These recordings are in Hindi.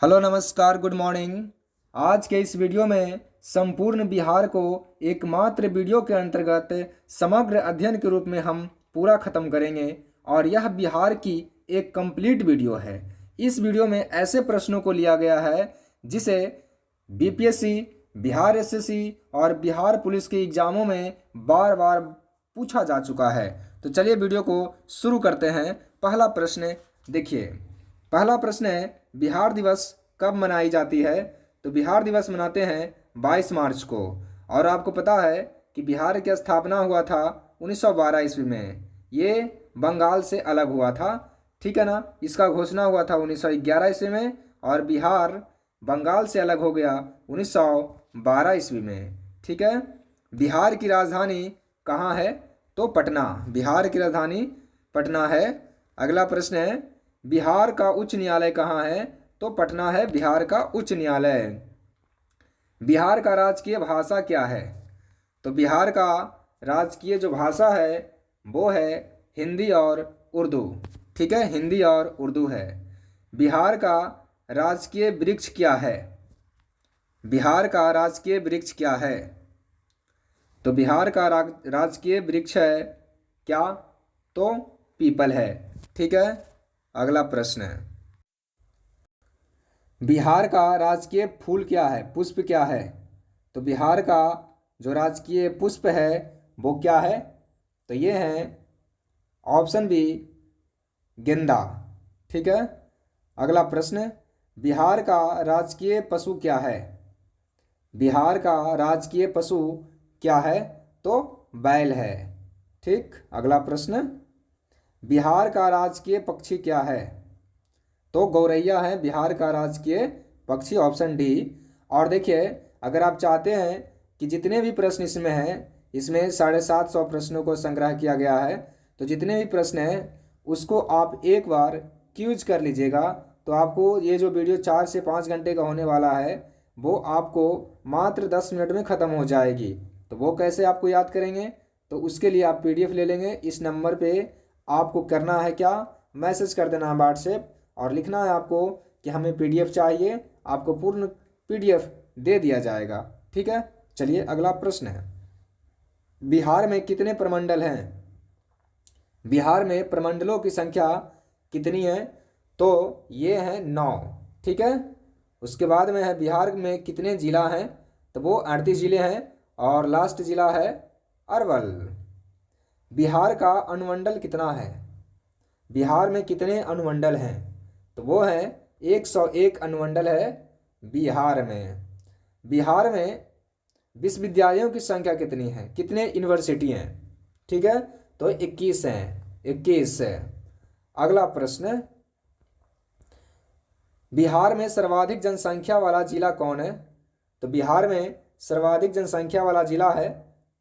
हेलो नमस्कार गुड मॉर्निंग। आज के इस वीडियो में संपूर्ण बिहार को एकमात्र वीडियो के अंतर्गत समग्र अध्ययन के रूप में हम पूरा खत्म करेंगे और यह बिहार की एक कंप्लीट वीडियो है। इस वीडियो में ऐसे प्रश्नों को लिया गया है जिसे बीपीएससी, बिहार एसएससी और बिहार पुलिस के एग्जामों में बार बार पूछा जा चुका है। तो चलिए वीडियो को शुरू करते हैं। पहला प्रश्न देखिए। पहला प्रश्न है, बिहार दिवस कब मनाई जाती है? तो बिहार दिवस मनाते हैं 22 मार्च को। और आपको पता है कि बिहार की स्थापना हुआ था 1912 ईस्वी में। ये बंगाल से अलग हुआ था, ठीक है ना। इसका घोषणा हुआ था 1911 ईस्वी में और बिहार बंगाल से अलग हो गया 1912 ईस्वी में, ठीक है। बिहार की राजधानी कहाँ है? तो पटना। बिहार की राजधानी पटना है। अगला प्रश्न है, बिहार का उच्च न्यायालय कहाँ है? तो पटना है बिहार का उच्च न्यायालय। बिहार का राजकीय भाषा क्या है? तो बिहार का राजकीय जो भाषा है वो है हिंदी और उर्दू, ठीक है। हिंदी और उर्दू है। बिहार का राजकीय वृक्ष क्या है? बिहार का राजकीय वृक्ष क्या है? तो बिहार का राजकीय वृक्ष है क्या? तो पीपल है, ठीक है। अगला प्रश्न है, बिहार का राजकीय फूल क्या है, पुष्प क्या है? तो बिहार का जो राजकीय पुष्प है वो क्या है? तो ये है ऑप्शन बी, गेंदा, ठीक है। अगला प्रश्न, बिहार का राजकीय पशु क्या है? बिहार का राजकीय पशु क्या है? तो बैल है, ठीक। अगला प्रश्न, बिहार का राजकीय पक्षी क्या है? तो गौरैया है बिहार का राजकीय पक्षी, ऑप्शन डी। और देखिए, अगर आप चाहते हैं कि जितने भी प्रश्न इसमें हैं, इसमें 750 प्रश्नों को संग्रह किया गया है, तो जितने भी प्रश्न हैं उसको आप एक बार क्यूज कर लीजिएगा। तो आपको ये जो वीडियो 4 से 5 घंटे का होने वाला है वो आपको मात्र 10 मिनट में ख़त्म हो जाएगी। तो वो कैसे आपको याद करेंगे? तो उसके लिए आप पीडीएफ ले लेंगे। इस नंबर पे आपको करना है क्या, मैसेज कर देना है व्हाट्सएप और लिखना है आपको कि हमें पीडीएफ चाहिए। आपको पूर्ण पीडीएफ दे दिया जाएगा, ठीक है। चलिए अगला प्रश्न है, बिहार में कितने प्रमंडल हैं? बिहार में प्रमंडलों की संख्या कितनी है? तो ये है 9, ठीक है। उसके बाद में है बिहार में कितने जिला हैं? तो वो 38 जिले हैं और लास्ट जिला है अरवल। बिहार का अनुमंडल कितना है? बिहार में कितने अनुमंडल हैं? तो वो है 101 अनुमंडल है बिहार में। बिहार में विश्वविद्यालयों की संख्या कितनी है? कितने यूनिवर्सिटी हैं? ठीक है, तो 21 हैं, 21 है। अगला प्रश्न, बिहार में सर्वाधिक जनसंख्या वाला जिला कौन है? तो बिहार में सर्वाधिक जनसंख्या वाला जिला है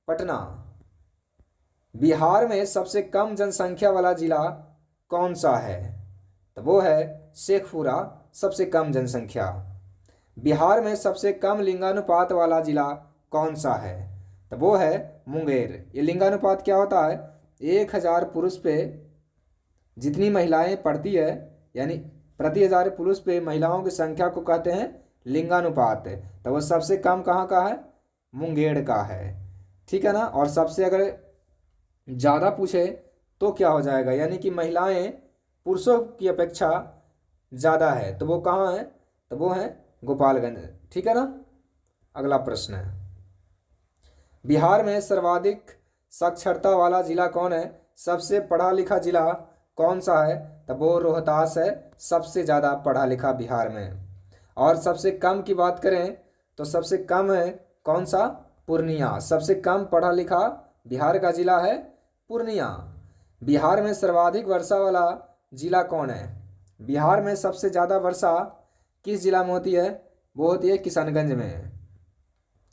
पटना। बिहार में सबसे कम जनसंख्या वाला जिला कौन सा है? तो वो है शेखपुरा, सबसे कम जनसंख्या। बिहार में सबसे कम लिंगानुपात वाला जिला कौन सा है? तो वो है मुंगेर। ये लिंगानुपात क्या होता है? 1000 पुरुष पे जितनी महिलाएं पड़ती है, यानी प्रति 1000 पुरुष पे महिलाओं की संख्या को कहते हैं लिंगानुपात। तो वो सबसे कम कहाँ का है? मुंगेर का है, ठीक है ना। और सबसे अगर ज़्यादा पूछे तो क्या हो जाएगा, यानी कि महिलाएं पुरुषों की अपेक्षा ज़्यादा है, तो वो कहाँ है? तो वो है गोपालगंज, ठीक है ना। अगला प्रश्न है, बिहार में सर्वाधिक साक्षरता वाला जिला कौन है? सबसे पढ़ा लिखा जिला कौन सा है? तो वो रोहतास है, सबसे ज़्यादा पढ़ा लिखा बिहार में। और सबसे कम की बात करें तो सबसे कम है कौन सा? पूर्णिया। सबसे कम पढ़ा लिखा बिहार का जिला है पूर्णिया। बिहार में सर्वाधिक वर्षा वाला जिला कौन है? बिहार में सबसे ज़्यादा वर्षा किस जिला में होती है? वो होती है किशनगंज में।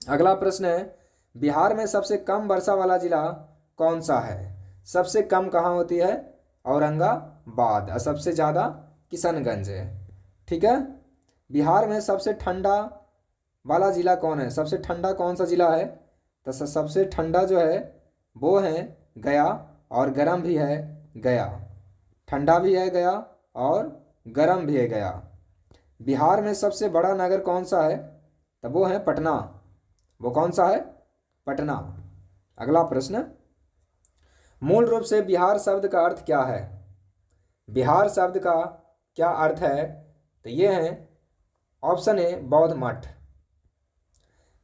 अगला प्रश्न है, बिहार में सबसे कम वर्षा वाला जिला कौन सा है? सबसे कम कहाँ होती है? औरंगाबाद। और सबसे ज़्यादा किशनगंज है, ठीक है। बिहार में सबसे ठंडा वाला जिला कौन है? सबसे ठंडा कौन सा जिला है? तो सबसे ठंडा जो है वो है गया, और गर्म भी है गया। ठंडा भी है गया और गर्म भी है गया। बिहार में सबसे बड़ा नगर कौन सा है? तो वो है पटना। वो कौन सा है? पटना। अगला प्रश्न, मूल रूप से बिहार शब्द का अर्थ क्या है? बिहार शब्द का क्या अर्थ है? तो ये है ऑप्शन ए बौद्ध मठ।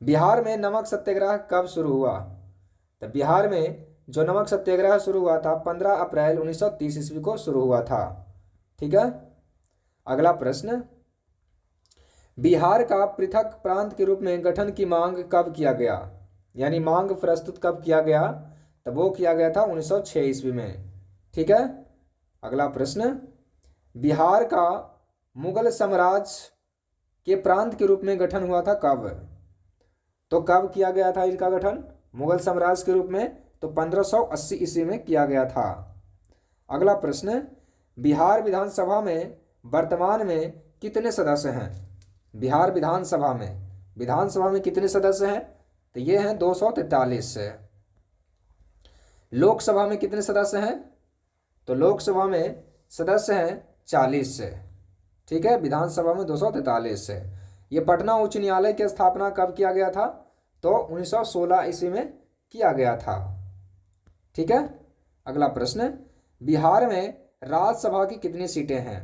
बिहार में नमक सत्याग्रह कब शुरू हुआ? तो बिहार में जो नमक सत्याग्रह शुरू हुआ था 15 अप्रैल 1930 ईस्वी को शुरू हुआ था। ठीक है। अगला प्रश्न, बिहार का पृथक प्रांत के रूप में गठन की मांग कब किया गया? यानी मांग प्रस्तुत कब किया गया? तब वो किया गया था 1906 ईस्वी में। ठीक है। अगला प्रश्न, बिहार का मुगल साम्राज्य के प्रांत के रूप में गठन हुआ था कब? तो कब किया गया था इसका गठन मुगल साम्राज्य के रूप में? तो 1580 ईस्वी में किया गया था। अगला प्रश्न, बिहार विधानसभा में वर्तमान में कितने सदस्य हैं? बिहार विधानसभा में कितने सदस्य हैं? तो ये हैं 243 से। लोकसभा में कितने सदस्य हैं? तो लोकसभा में सदस्य हैं 40 से। ठीक है। विधानसभा में 243 से। ये पटना उच्च न्यायालय की स्थापना कब किया गया था? तो 1916 ईस्वी में किया गया था। ठीक है। अगला प्रश्न, बिहार में राज्यसभा की कितनी सीटें हैं?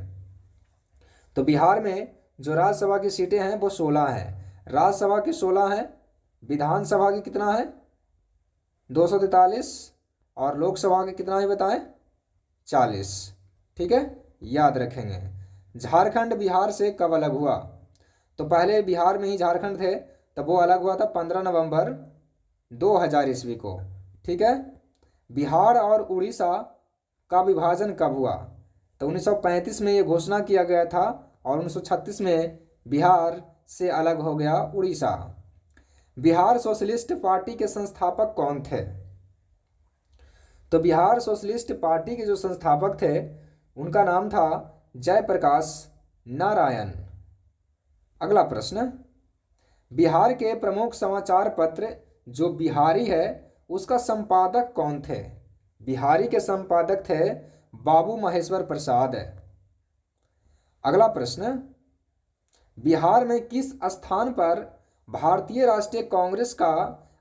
तो बिहार में जो राज्यसभा की सीटें हैं वो 16 हैं। राज्यसभा की 16 हैं, विधानसभा की कितना है? 243, और लोकसभा की कितना है बताएं? 40। ठीक है, याद रखेंगे। झारखंड बिहार से कब अलग हुआ? तो पहले बिहार में ही झारखंड थे, तब वो अलग हुआ था 15 नवंबर 2000 ईस्वी को। ठीक है। बिहार और उड़ीसा का विभाजन कब हुआ? तो 1935 में ये घोषणा किया गया था, और 1936 में बिहार से अलग हो गया उड़ीसा। बिहार सोशलिस्ट पार्टी के संस्थापक कौन थे? तो बिहार सोशलिस्ट पार्टी के जो संस्थापक थे उनका नाम था जयप्रकाश नारायण। अगला प्रश्न, बिहार के प्रमुख समाचार पत्र जो बिहारी है उसका संपादक कौन थे? बिहारी के संपादक थे बाबू महेश्वर प्रसाद। अगला प्रश्न, बिहार में किस स्थान पर भारतीय राष्ट्रीय कांग्रेस का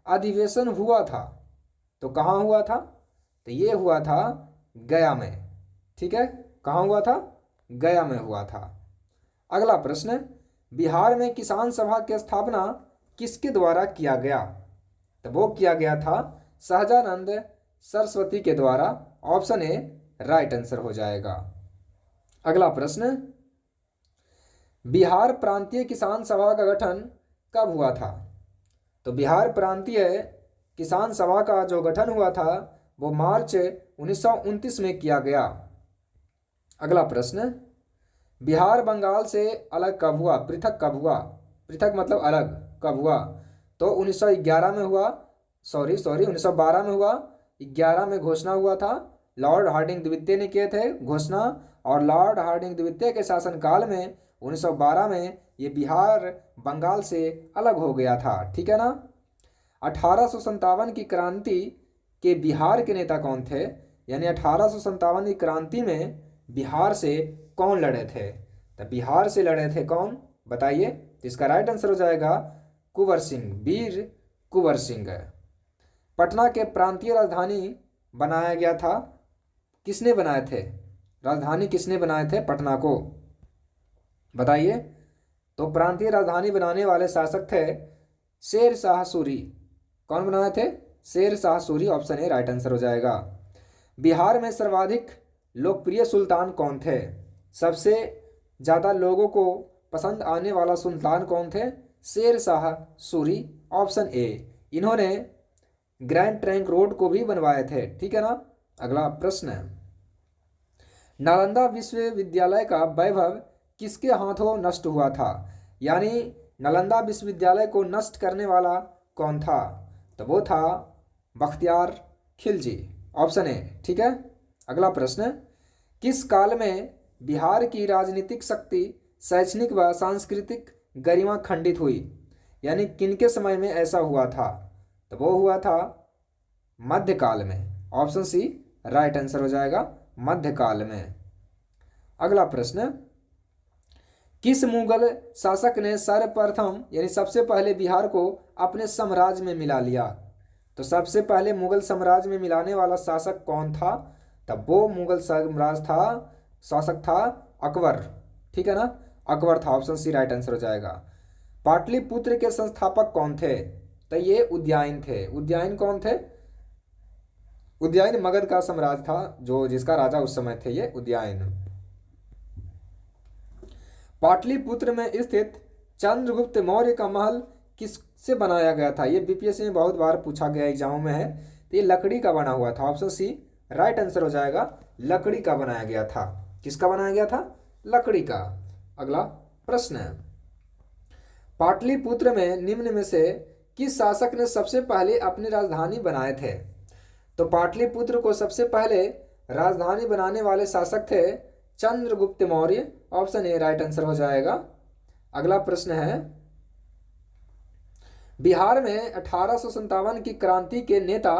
अधिवेशन हुआ था? तो कहाँ हुआ था? तो ये हुआ था गया में। ठीक है, कहाँ हुआ था? गया में हुआ था। अगला प्रश्न, बिहार में किसान सभा की स्थापना किसके द्वारा किया गया? तो वो किया गया था सहजानंद सरस्वती के द्वारा। ऑप्शन ए राइट आंसर हो जाएगा। अगला प्रश्न, बिहार प्रांतीय किसान सभा का गठन कब हुआ था? तो बिहार प्रांतीय किसान सभा का जो गठन हुआ था वो मार्च 1929 में किया गया। अगला प्रश्न, बिहार बंगाल से अलग कब हुआ? पृथक कब हुआ? पृथक मतलब अलग कब हुआ? तो 1911 में हुआ, 1912 में हुआ। 11 में घोषणा हुआ था, लॉर्ड हार्डिंग द्वितीय ने किए थे घोषणा, और लॉर्ड हार्डिंग द्वितीय के शासनकाल में 1912 में ये बिहार बंगाल से अलग हो गया था। ठीक है ना। 1857 की क्रांति के बिहार के नेता कौन थे? यानी 1857 की क्रांति में बिहार से कौन लड़े थे? तो बिहार से लड़े थे कौन बताइए? तो इसका राइट आंसर हो जाएगा कुंवर सिंह, वीर कुंवर सिंह। पटना के प्रांतीय राजधानी बनाया गया था, किसने बनाए थे? राजधानी किसने बनाए थे पटना को बताइए? तो प्रांतीय राजधानी बनाने वाले शासक थे शेर शाह सूरी। कौन बनाए थे? Sher Shah Suri. Option A right answer हो जाएगा। बिहार में सर्वाधिक लोकप्रिय सुल्तान कौन थे? सबसे ज़्यादा लोगों को पसंद आने वाला सुल्तान कौन थे? शेर शाह सूरी। Option A. इन्होंने ग्रैंड ट्रंक रोड को भी बनवाए थे। ठीक है ना। अगला प्रश्न, नालंदा विश्वविद्यालय का वैभव किसके हाथों नष्ट हुआ था? यानी नालंदा विश्वविद्यालय को नष्ट करने वाला कौन था? तो वो था बख्तियार खिलजी। Option A. ठीक है। अगला प्रश्न, किस काल में बिहार की राजनीतिक शक्ति, शैक्षणिक व सांस्कृतिक गरिमा खंडित हुई? यानी किनके समय में ऐसा हुआ था? तो वो हुआ था मध्यकाल में। ऑप्शन सी राइट आंसर हो जाएगा, मध्यकाल में। अगला प्रश्न, किस मुगल शासक ने सर्वप्रथम यानी सबसे पहले बिहार को अपने साम्राज्य में मिला लिया? तो सबसे पहले मुगल साम्राज्य में मिलाने वाला शासक कौन था? तब वो मुगल साम्राज्य था, शासक था अकबर। ठीक है ना, अकबर था। ऑप्शन सी राइट आंसर हो जाएगा। पाटलिपुत्र के संस्थापक कौन थे? तो ये उदयन थे। उदयन कौन थे? उदयन मगध का साम्राज्य था, जो जिसका राजा उस समय थे ये उदयन। पाटलिपुत्र में स्थित चंद्रगुप्त मौर्य का महल किससे बनाया गया था? ये बीपीएससी में बहुत बार पूछा गया एग्जाम में है। तो ये लकड़ी का बना हुआ था। ऑप्शन सी राइट आंसर हो जाएगा। लकड़ी का बनाया गया था। किसका बनाया गया था? लकड़ी का। अगला प्रश्न है, पाटलिपुत्र में निम्न में से किस शासक ने सबसे पहले अपनी राजधानी बनाए थे? तो पाटलिपुत्र को सबसे पहले राजधानी बनाने वाले शासक थे Chandragupta Maurya. Option A right answer हो जाएगा। अगला प्रश्न है, बिहार में 1857 की क्रांति के नेता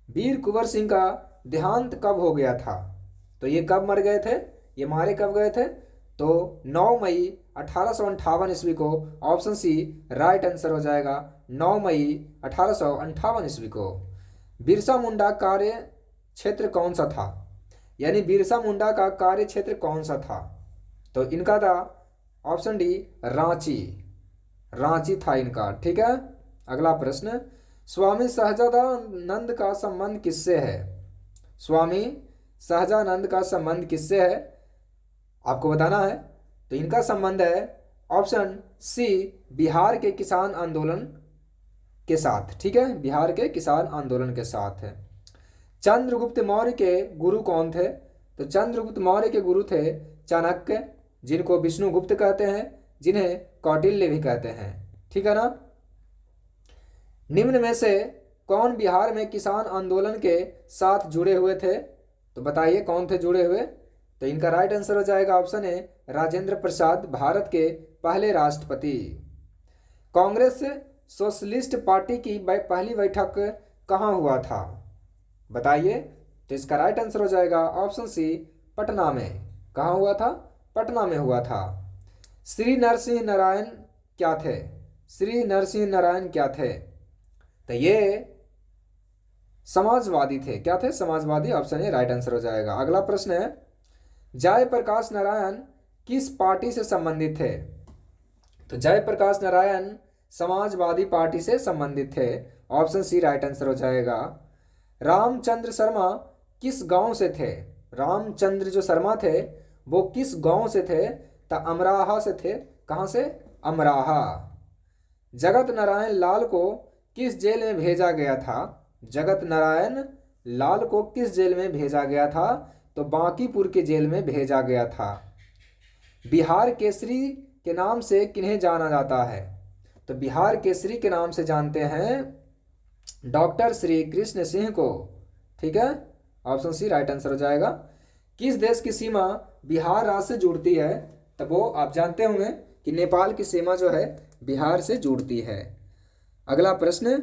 वीर कुंवर सिंह का देहांत कब हो गया था? तो ये कब मर गए थे? ये मारे कब गए थे? तो 9 मई 1858 ईस्वी को। ऑप्शन सी राइट आंसर हो जाएगा। 9 मई 1858 ईस्वी को। बिरसा मुंडा कार्य क्षेत्र कौन सा था? यानी बिरसा मुंडा का कार्य क्षेत्र कौन सा था? तो इनका था ऑप्शन डी रांची। रांची था इनका। ठीक है। अगला प्रश्न, स्वामी सहजानंद का संबंध किससे है? स्वामी सहजानंद का संबंध किससे है आपको बताना है। तो इनका संबंध है ऑप्शन सी बिहार के किसान आंदोलन के साथ। ठीक है, बिहार के किसान आंदोलन के साथ है। चंद्रगुप्त मौर्य के गुरु कौन थे? तो चंद्रगुप्त मौर्य के गुरु थे चाणक्य, जिनको विष्णुगुप्त कहते हैं, जिन्हें कौटिल्य भी कहते हैं। ठीक है ना। निम्न में से कौन बिहार में किसान आंदोलन के साथ जुड़े हुए थे? तो बताइए कौन थे जुड़े हुए? तो इनका राइट आंसर हो जाएगा ऑप्शन ए राजेंद्र प्रसाद, भारत के पहले राष्ट्रपति। कांग्रेस सोशलिस्ट पार्टी की पहली बैठक कहाँ हुआ था? बताइए। तो इसका राइट आंसर हो जाएगा ऑप्शन सी पटना में। कहाँ हुआ था? पटना में हुआ था। श्री नरसिंह नारायण क्या थे? श्री नरसिंह नारायण क्या थे? तो ये समाजवादी थे। क्या थे? Samajwadi. Option A right answer हो जाएगा। अगला प्रश्न है, जयप्रकाश नारायण किस पार्टी से संबंधित थे? तो जयप्रकाश नारायण समाजवादी पार्टी से संबंधित थे। ऑप्शन सी राइट आंसर हो जाएगा। रामचंद्र शर्मा किस गांव से थे? रामचंद्र जो शर्मा थे वो किस गांव से थे? तो अमराहा से थे। कहां से? अमराहा। जगत नारायण लाल को किस जेल में भेजा गया था? जगत नारायण लाल को किस जेल में भेजा गया था? तो बांकीपुर के जेल में भेजा गया था। बिहार केसरी के नाम से किन्हें जाना जाता है? तो बिहार केसरी के नाम से जानते हैं डॉक्टर श्री कृष्ण सिंह को। ठीक है, ऑप्शन सी राइट आंसर हो जाएगा। किस देश की सीमा बिहार राज्य से जुड़ती है? तब वो आप जानते होंगे कि नेपाल की सीमा जो है बिहार से जुड़ती है। अगला प्रश्न,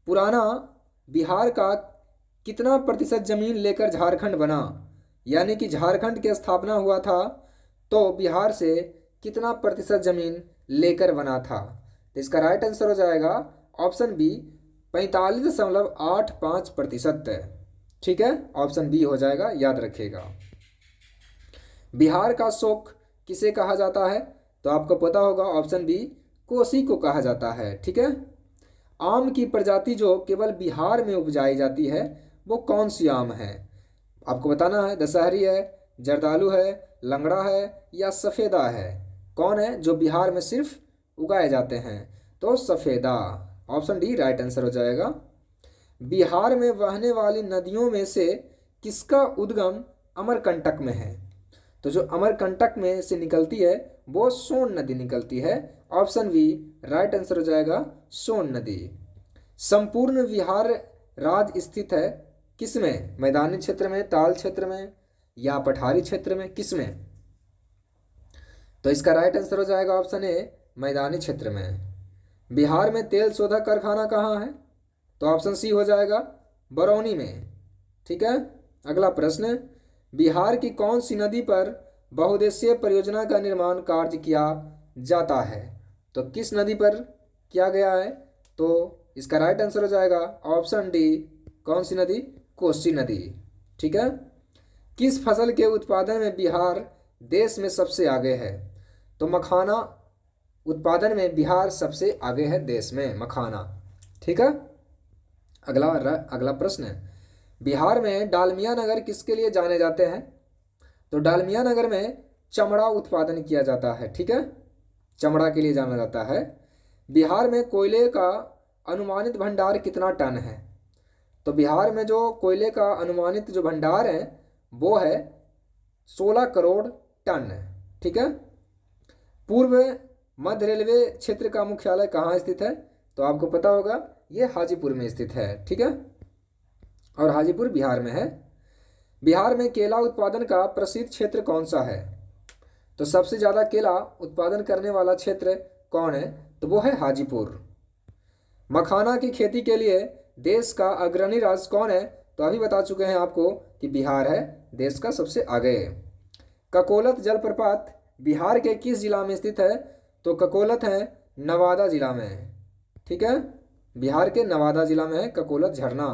पुराना बिहार का कितना प्रतिशत जमीन लेकर झारखंड बना? यानी कि झारखंड की स्थापना हुआ था तो बिहार से कितना प्रतिशत जमीन लेकर बना था? तो इसका राइट आंसर हो जाएगा ऑप्शन बी 45.85%। ठीक है, ऑप्शन बी हो जाएगा, याद रखिएगा। बिहार का शोक किसे कहा जाता है? तो आपको पता होगा ऑप्शन बी कोसी को कहा जाता है। ठीक है। आम की प्रजाति जो केवल बिहार में उपजाई जाती है वो कौन सी आम है? आपको बताना है। दशहरी है, जर्दालू है, लंगड़ा है या सफ़ेदा है? कौन है जो बिहार में सिर्फ उगाए जाते हैं? तो सफ़ेदा। ऑप्शन डी राइट आंसर हो जाएगा। बिहार में बहने वाली नदियों में से किसका उद्गम अमरकंटक में है? तो जो अमरकंटक में से निकलती है वो सोन नदी निकलती है। ऑप्शन बी राइट आंसर हो जाएगा, सोन नदी। संपूर्ण बिहार राज्य स्थित है किसमें? मैदानी क्षेत्र में, ताल क्षेत्र में या पठारी क्षेत्र में? किसमें? तो इसका राइट आंसर हो जाएगा ऑप्शन ए मैदानी क्षेत्र में। बिहार में तेल शोधक कारखाना कहाँ है? तो ऑप्शन सी हो जाएगा बरौनी में। ठीक है। अगला प्रश्न, बिहार की कौन सी नदी पर बहुउद्देशीय परियोजना का निर्माण कार्य किया जाता है? तो किस नदी पर किया गया है? तो इसका राइट आंसर हो जाएगा ऑप्शन डी, कौन सी नदी? कोसी नदी। ठीक है। किस फसल के उत्पादन में बिहार देश में सबसे आगे है? तो मखाना उत्पादन में बिहार सबसे आगे है देश में, मखाना। ठीक है। अगला प्रश्न है, बिहार में डालमिया नगर किसके लिए जाने जाते हैं? तो डालमिया नगर में चमड़ा उत्पादन किया जाता है। ठीक है, चमड़ा के लिए जाना जाता है। बिहार में कोयले का अनुमानित भंडार कितना टन है? तो बिहार में जो कोयले का अनुमानित जो भंडार है वो है 16 करोड़ टन। ठीक है। पूर्व मध्य रेलवे क्षेत्र का मुख्यालय कहाँ स्थित है? तो आपको पता होगा ये हाजीपुर में स्थित है। ठीक है, और हाजीपुर बिहार में है। बिहार में केला उत्पादन का प्रसिद्ध क्षेत्र कौन सा है? तो सबसे ज़्यादा केला उत्पादन करने वाला क्षेत्र कौन है? तो वो है हाजीपुर। मखाना की खेती के लिए देश का अग्रणी राज्य कौन है? तो अभी बता चुके हैं आपको कि बिहार है देश का सबसे आगे। ककोलत जलप्रपात बिहार के किस जिला में स्थित है? तो ककोलत है नवादा जिला में। ठीक है, बिहार के नवादा जिला में है ककोलत झरना।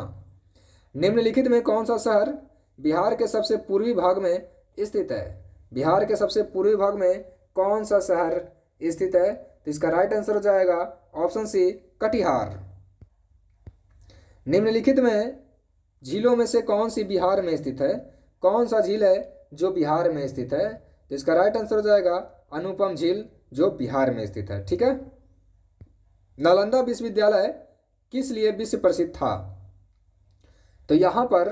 निम्नलिखित में कौन सा शहर बिहार के सबसे पूर्वी भाग में स्थित है? बिहार के सबसे पूर्वी भाग में कौन सा शहर स्थित है? तो इसका राइट आंसर हो जाएगा ऑप्शन सी, कटिहार। निम्नलिखित में झीलों में से कौन सी बिहार में स्थित है? कौन सा झील है जो बिहार में स्थित है? तो इसका राइट आंसर हो जाएगा अनुपम झील, जो बिहार में स्थित है। ठीक है। नालंदा विश्वविद्यालय किस लिए विश्व प्रसिद्ध था? तो यहाँ पर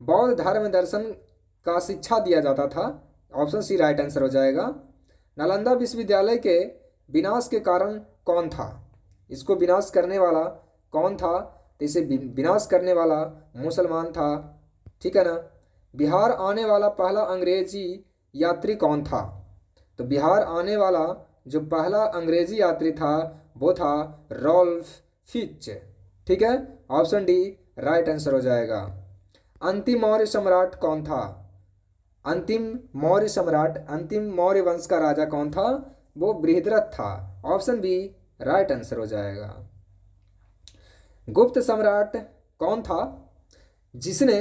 बौद्ध धर्म दर्शन का शिक्षा दिया जाता था। ऑप्शन सी राइट आंसर हो जाएगा। नालंदा विश्वविद्यालय के विनाश के कारण कौन था? इसको विनाश करने वाला कौन था? तो इसे विनाश करने वाला मुसलमान था। ठीक है ना। बिहार आने वाला पहला अंग्रेजी यात्री कौन था? तो बिहार आने वाला जो पहला अंग्रेजी यात्री था वो था रॉल्फ फिच। ठीक है, ऑप्शन डी राइट आंसर हो जाएगा। अंतिम मौर्य सम्राट कौन था? अंतिम मौर्य सम्राट, अंतिम मौर्य वंश का राजा कौन था? वो बृहद्रथ था। ऑप्शन बी राइट आंसर हो जाएगा। गुप्त सम्राट कौन था जिसने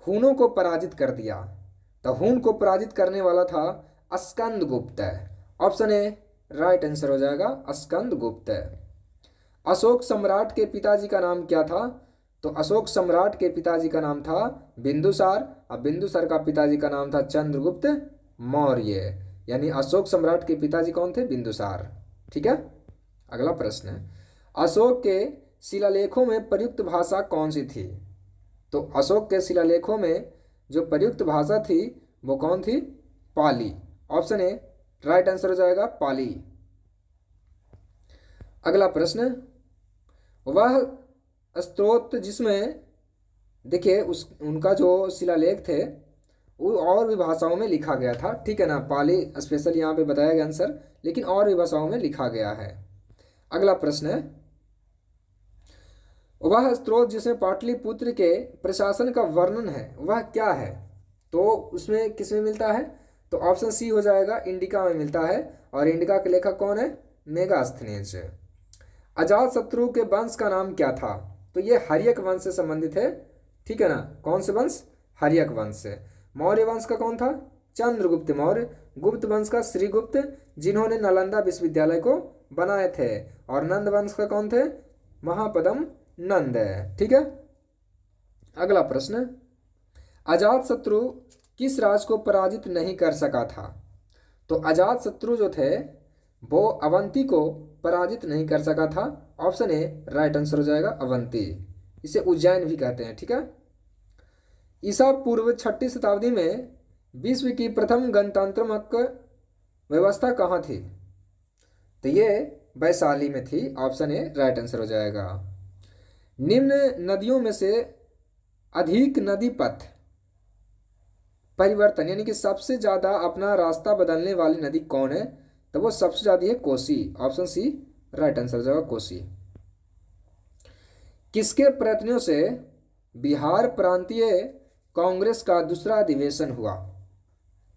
हुनों को पराजित कर दिया? तो हुन को पराजित करने वाला था Skandagupta. Option A right answer हो जाएगा स्कंदगुप्त। अशोक सम्राट के पिताजी का नाम क्या था? तो अशोक सम्राट के पिताजी का नाम था बिंदुसार, और बिंदुसार का पिताजी का नाम था चंद्रगुप्त मौर्य। यानी अशोक सम्राट के पिताजी कौन थे? बिंदुसार। ठीक है। अगला प्रश्न है, अशोक के शिलालेखों में प्रयुक्त भाषा कौन सी थी? तो अशोक के शिलालेखों में जो प्रयुक्त भाषा थी वो कौन थी? पाली। ऑप्शन ए राइट आंसर हो जाएगा पाली। अगला प्रश्न, वह स्त्रोत जिसमें देखिए उनका जो शिलालेख थे वो और भी भाषाओं में लिखा गया था। ठीक है ना, पाली स्पेशल यहाँ पे बताया गया आंसर, लेकिन और भी भाषाओं में लिखा गया है। अगला प्रश्न है, वह स्त्रोत जिसमें पाटलिपुत्र के प्रशासन का वर्णन है वह क्या है? तो उसमें किस में मिलता है? तो ऑप्शन सी हो जाएगा इंडिका में मिलता है, और इंडिका के लेखक कौन है? मेगास्थनीज। अजात शत्रु के वंश का नाम क्या था? तो ये हर्यक वंश से संबंधित है। ठीक है ना, कौन से वंश? हर्यक वंश से। मौर्य वंश का कौन था? चंद्रगुप्त मौर्य। गुप्त वंश का श्रीगुप्त, जिन्होंने नालंदा विश्वविद्यालय को बनाए थे। और नंद वंश का कौन थे? महापदम नंद। ठीक है। अगला प्रश्न, अजात शत्रु किस राज को पराजित नहीं कर सका था? तो अजात शत्रु जो थे वो अवंती को पराजित नहीं कर सका था। ऑप्शन ए राइट आंसर हो जाएगा अवंती। इसे उज्जैन भी कहते हैं। ठीक है। ईसा पूर्व 6वीं शताब्दी में विश्व की प्रथम गणतंत्रात्मक व्यवस्था कहाँ थी? तो ये वैशाली में थी। ऑप्शन ए राइट आंसर हो जाएगा। निम्न नदियों में से अधिक नदी पथ परिवर्तन यानी कि सबसे ज्यादा अपना रास्ता बदलने वाली नदी कौन है? तो वो सबसे ज्यादा है Kosi. Option C right answer हो जाएगा कोसी। किसके प्रयत्नों से बिहार प्रांतीय कांग्रेस का दूसरा अधिवेशन हुआ?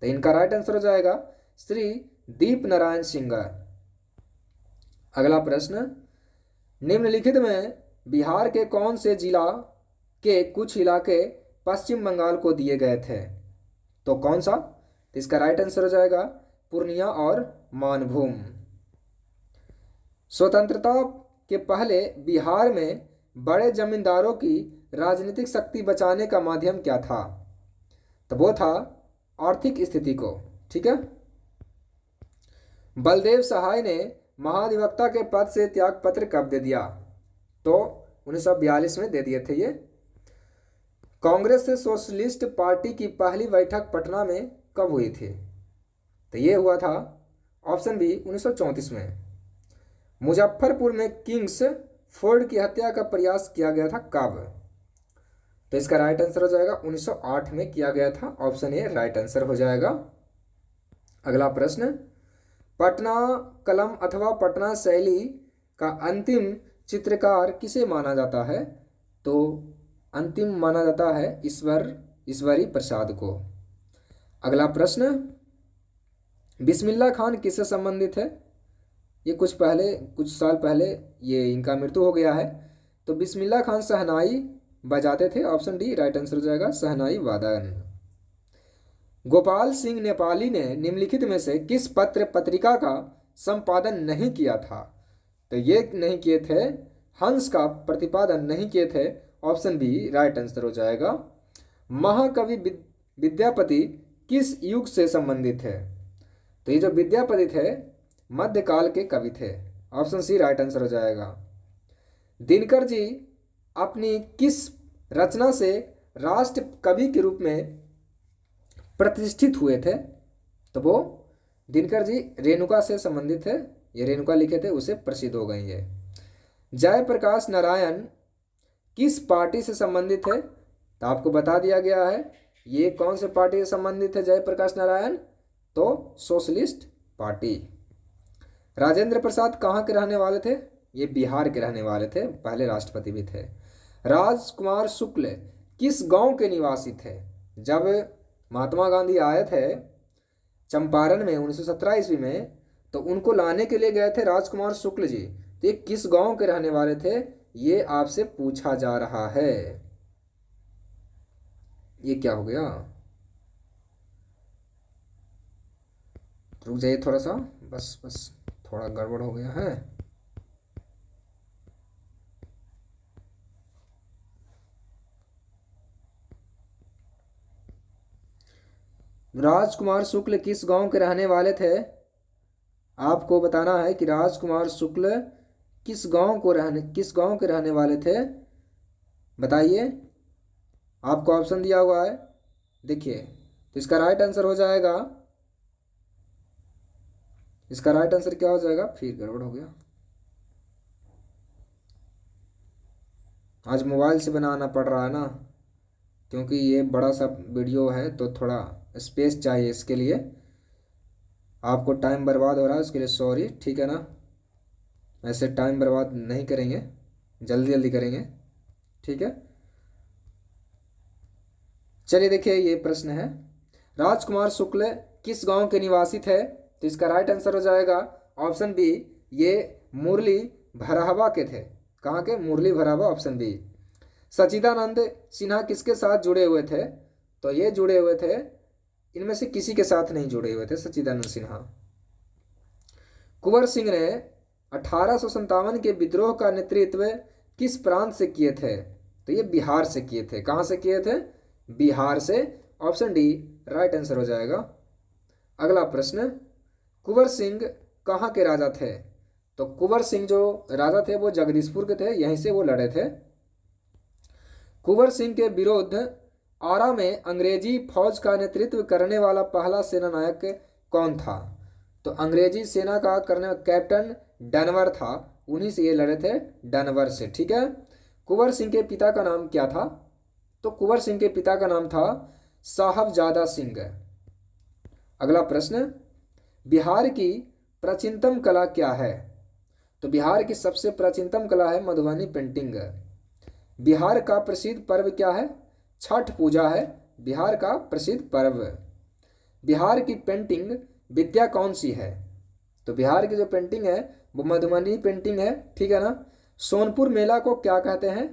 तो इनका राइट आंसर हो जाएगा श्री दीप नारायण सिंगर। अगला प्रश्न, निम्नलिखित में बिहार के कौन से जिला के कुछ इलाके पश्चिम बंगाल को दिए गए थे? तो कौन सा? तो इसका राइट आंसर हो जाएगा पूर्णिया और मानभूम। स्वतंत्रता के पहले बिहार में बड़े जमींदारों की राजनीतिक शक्ति बचाने का माध्यम क्या था? तो वो था आर्थिक स्थिति को। ठीक है। बलदेव सहाय ने महाधिवक्ता के पद से त्याग पत्र कब दे दिया? तो 1942 में दे दिए थे ये। कांग्रेस से सोशलिस्ट पार्टी की पहली बैठक पटना में कब हुई थी? तो ये हुआ था ऑप्शन बी 1934 में। मुजफ्फरपुर में किंग्स फोर्ड की हत्या का प्रयास किया गया था कब? तो इसका राइट आंसर हो जाएगा 1908 में किया गया था। ऑप्शन ए राइट आंसर हो जाएगा। अगला प्रश्न, पटना कलम अथवा पटना शैली का अंतिम चित्रकार किसे माना जाता है? तो अंतिम माना जाता है ईश्वरी प्रसाद को। अगला प्रश्न, बिस्मिल्लाह खान किससे संबंधित है? ये कुछ साल पहले ये इनका मृत्यु हो गया है। तो बिस्मिल्लाह खान शहनाई बजाते थे। ऑप्शन डी राइट आंसर हो जाएगा, शहनाई वादन। गोपाल सिंह नेपाली ने निम्नलिखित में से किस पत्र पत्रिका का संपादन नहीं किया था? तो ये नहीं किए थे, हंस का प्रतिपादन नहीं किए थे। ऑप्शन बी राइट आंसर हो जाएगा। महाकवि विद्यापति किस युग से संबंधित है? तो ये जो विद्यापति थे मध्यकाल के कवि थे। ऑप्शन सी राइट आंसर हो जाएगा। दिनकर जी अपनी किस रचना से राष्ट्र कवि के रूप में प्रतिष्ठित हुए थे? तो वो दिनकर जी रेणुका से संबंधित थे। ये रेणुका लिखे थे, उसे प्रसिद्ध हो गई है। जयप्रकाश नारायण किस पार्टी से संबंधित है? तो आपको बता दिया गया है ये कौन से पार्टी से संबंधित है जयप्रकाश नारायण? तो सोशलिस्ट पार्टी। राजेंद्र प्रसाद कहाँ के रहने वाले थे? ये बिहार के रहने वाले थे, पहले राष्ट्रपति भी थे। राजकुमार शुक्ल किस गांव के निवासी थे? जब महात्मा गांधी आए थे चंपारण में 1917 ईस्वी में, तो उनको लाने के लिए गए थे राजकुमार शुक्ल जी। तो ये किस गांव के रहने वाले थे? ये आपसे पूछा जा रहा है। ये क्या हो गया? रुक जाइए थोड़ा सा, बस थोड़ा गड़बड़ हो गया है। राजकुमार शुक्ल किस गांव के रहने वाले थे? आपको बताना है कि राजकुमार शुक्ल किस गांव के रहने वाले थे, बताइए। आपको ऑप्शन दिया हुआ है, देखिए। तो इसका राइट आंसर हो जाएगा, इसका राइट आंसर क्या हो जाएगा? फिर गड़बड़ हो गया। आज मोबाइल से बनाना पड़ रहा है ना, क्योंकि ये बड़ा सा वीडियो है तो थोड़ा स्पेस चाहिए इसके लिए। आपको टाइम बर्बाद हो रहा है, उसके लिए सॉरी। ठीक है ना, ऐसे टाइम बर्बाद नहीं करेंगे, जल्दी जल्दी करेंगे। ठीक है, चलिए देखिए ये प्रश्न है, राजकुमार शुक्ल किस गांव के निवासी थे? तो इसका राइट आंसर हो जाएगा ऑप्शन बी, ये मुरली भरावा के थे। कहाँ के? मुरली भरावा, ऑप्शन बी। सच्चिदानंद सिन्हा किसके साथ जुड़े हुए थे? तो ये जुड़े हुए थे, इनमें से किसी के साथ नहीं जुड़े हुए थे सच्चिदानंद सिन्हा। कुंवर सिंह ने 1857 के विद्रोह का नेतृत्व किस प्रांत से किए थे? तो ये बिहार से किए थे। कहाँ से किए थे? बिहार से। ऑप्शन डी राइट आंसर हो जाएगा। अगला प्रश्न, कुंवर सिंह कहाँ के राजा थे? तो कुंवर सिंह जो राजा थे वो जगदीशपुर के थे, यहीं से वो लड़े थे। कुंवर सिंह के विरुद्ध आरा में अंग्रेजी फौज का नेतृत्व करने वाला पहला सेनानायक कौन था? तो अंग्रेजी सेना का करने कैप्टन डनवर था, उन्हीं से ये लड़े थे, डनवर से। ठीक है। कुंवर सिंह के पिता का नाम क्या था? तो कुंवर सिंह के पिता का नाम था साहबजादा सिंह। अगला प्रश्न, बिहार की प्राचीनतम कला क्या है? तो बिहार की सबसे प्राचीनतम कला है मधुबनी पेंटिंग। बिहार का प्रसिद्ध पर्व क्या है? छठ पूजा है बिहार का प्रसिद्ध पर्व। बिहार की पेंटिंग विद्या कौन सी है? तो बिहार की जो पेंटिंग है वो मधुबनी पेंटिंग है, ठीक है ना। सोनपुर मेला को क्या कहते हैं?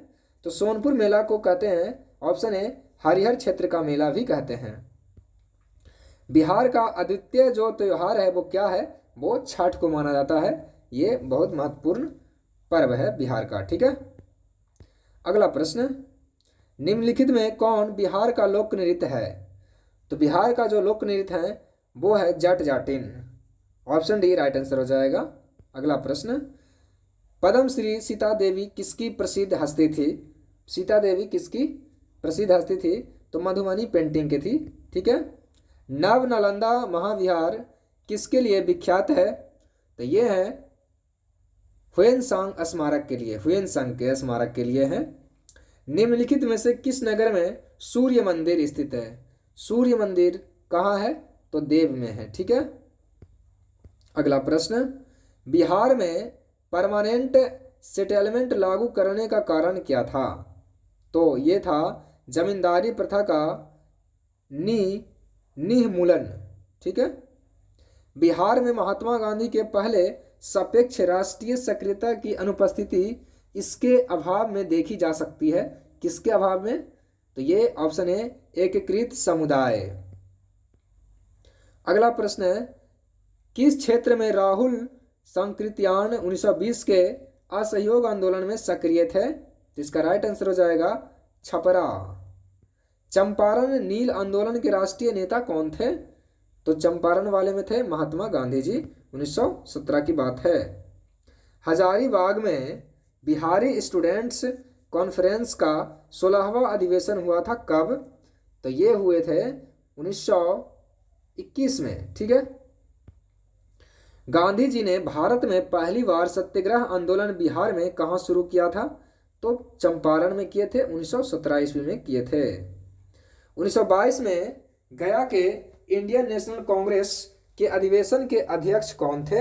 तो सोनपुर मेला को कहते हैं, ऑप्शन ए, हरिहर क्षेत्र का मेला भी कहते हैं। बिहार का अद्वितीय जो त्योहार है वो क्या है? वो छठ को माना जाता है। ये बहुत महत्वपूर्ण पर्व है बिहार का, ठीक है। अगला प्रश्न, निम्नलिखित में कौन बिहार का लोक नृत्य है? तो बिहार का जो लोक नृत्य है वो है जट जाटिन। ऑप्शन डी राइट आंसर हो जाएगा। अगला प्रश्न, पद्म श्री सीता देवी किसकी प्रसिद्ध हस्ती थी? सीता देवी किसकी प्रसिद्ध हस्ती थी? तो मधुबनी पेंटिंग की थी, ठीक है। नव नालंदा महाविहार किसके लिए विख्यात है? तो ये है हुएनसांग स्मारक के लिए, हुएनसांग के स्मारक के लिए है। निम्नलिखित में से किस नगर में सूर्य मंदिर स्थित है? सूर्य मंदिर कहाँ है? तो देव में है, ठीक है। अगला प्रश्न, बिहार में परमानेंट सेटलमेंट लागू करने का कारण क्या था? तो ये था जमींदारी प्रथा का निर्मूलन, ठीक है। बिहार में महात्मा गांधी के पहले सापेक्ष राष्ट्रीय सक्रियता की अनुपस्थिति इसके अभाव में देखी जा सकती है। किसके अभाव में? तो ये ऑप्शन है एकीकृत समुदाय। अगला प्रश्न है, किस क्षेत्र में राहुल संकृत्यान 1920 के असहयोग आंदोलन में सक्रिय थे? तो इसका राइट आंसर हो जाएगा छपरा। चंपारण नील आंदोलन के राष्ट्रीय नेता कौन थे? तो चंपारण वाले में थे महात्मा गांधी जी, 1917 की बात है। हजारीबाग में बिहारी स्टूडेंट्स कॉन्फ्रेंस का 16वां अधिवेशन हुआ था कब? तो ये हुए थे 1921 में, ठीक है। गांधी जी ने भारत में पहली बार सत्याग्रह आंदोलन बिहार में कहाँ शुरू किया था? तो चंपारण में किए थे, 1917 ईस्वी में किए थे। 1922 में गया के इंडियन नेशनल कांग्रेस के अधिवेशन के अध्यक्ष कौन थे?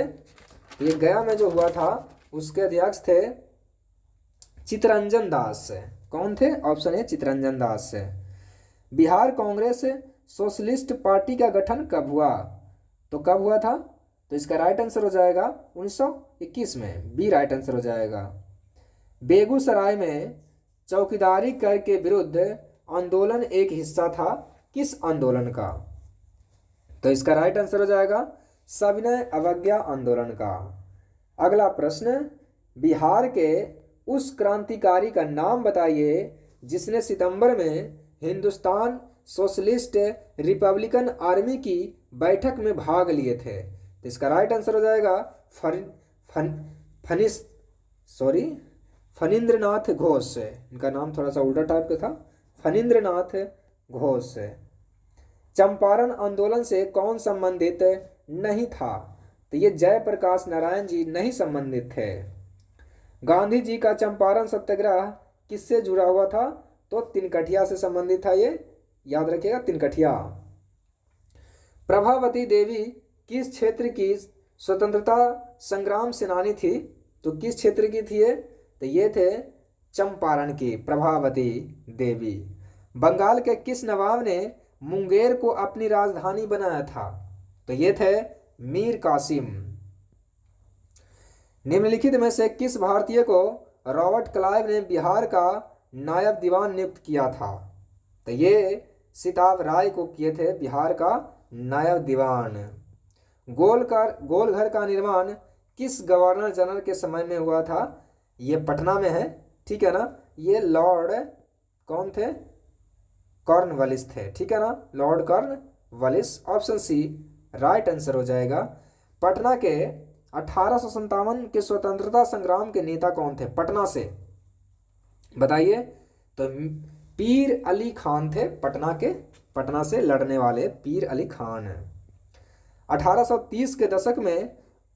ये गया में जो हुआ था उसके अध्यक्ष थे चित्तरंजन दास। कौन थे? ऑप्शन है चित्तरंजन दास। बिहार कांग्रेस सोशलिस्ट पार्टी का गठन कब हुआ? तो कब हुआ था? तो इसका राइट आंसर हो जाएगा 1921 में, बी राइट आंसर हो जाएगा। बेगूसराय में चौकीदारी कर के विरुद्ध आंदोलन एक हिस्सा था किस आंदोलन का? तो इसका राइट आंसर हो जाएगा सविनय अवज्ञा आंदोलन का। अगला प्रश्न, बिहार के उस क्रांतिकारी का नाम बताइए जिसने सितंबर में हिंदुस्तान सोशलिस्ट रिपब्लिकन आर्मी की बैठक में भाग लिए थे। तो इसका राइट आंसर हो जाएगा फणींद्रनाथ घोष। इनका नाम थोड़ा सा उल्टा टाइप का था, फणींद्रनाथ घोष। चंपारण आंदोलन से कौन संबंधित नहीं था? तो ये जयप्रकाश नारायण जी नहीं संबंधित थे। गांधी जी का चंपारण सत्याग्रह किससे जुड़ा हुआ था? तो तिनकठिया से संबंधित था, ये याद रखिएगा, तिनकठिया। प्रभावती देवी किस क्षेत्र की स्वतंत्रता संग्राम सेनानी थी? तो किस क्षेत्र की थी ये? तो ये थे चंपारण की प्रभावती देवी। बंगाल के किस नवाब ने मुंगेर को अपनी राजधानी बनाया था? तो ये थे मीर कासिम। निम्नलिखित में से किस भारतीय को रॉबर्ट क्लाइव ने बिहार का नायब दीवान नियुक्त किया था? तो ये सिताब राय को किए थे बिहार का नायब दीवान। गोलघर का निर्माण किस गवर्नर जनरल के समय में हुआ था? ये पटना में है, ठीक है ना। ये लॉर्ड कौन थे? कॉर्नवालिस थे, ठीक है ना, Lord Cornwallis. Option C right answer हो जाएगा। पटना के 1857 के स्वतंत्रता संग्राम के नेता कौन थे? पटना से बताइए। तो पीर अली खान थे, पटना से लड़ने वाले पीर अली खान। 1830 के दशक में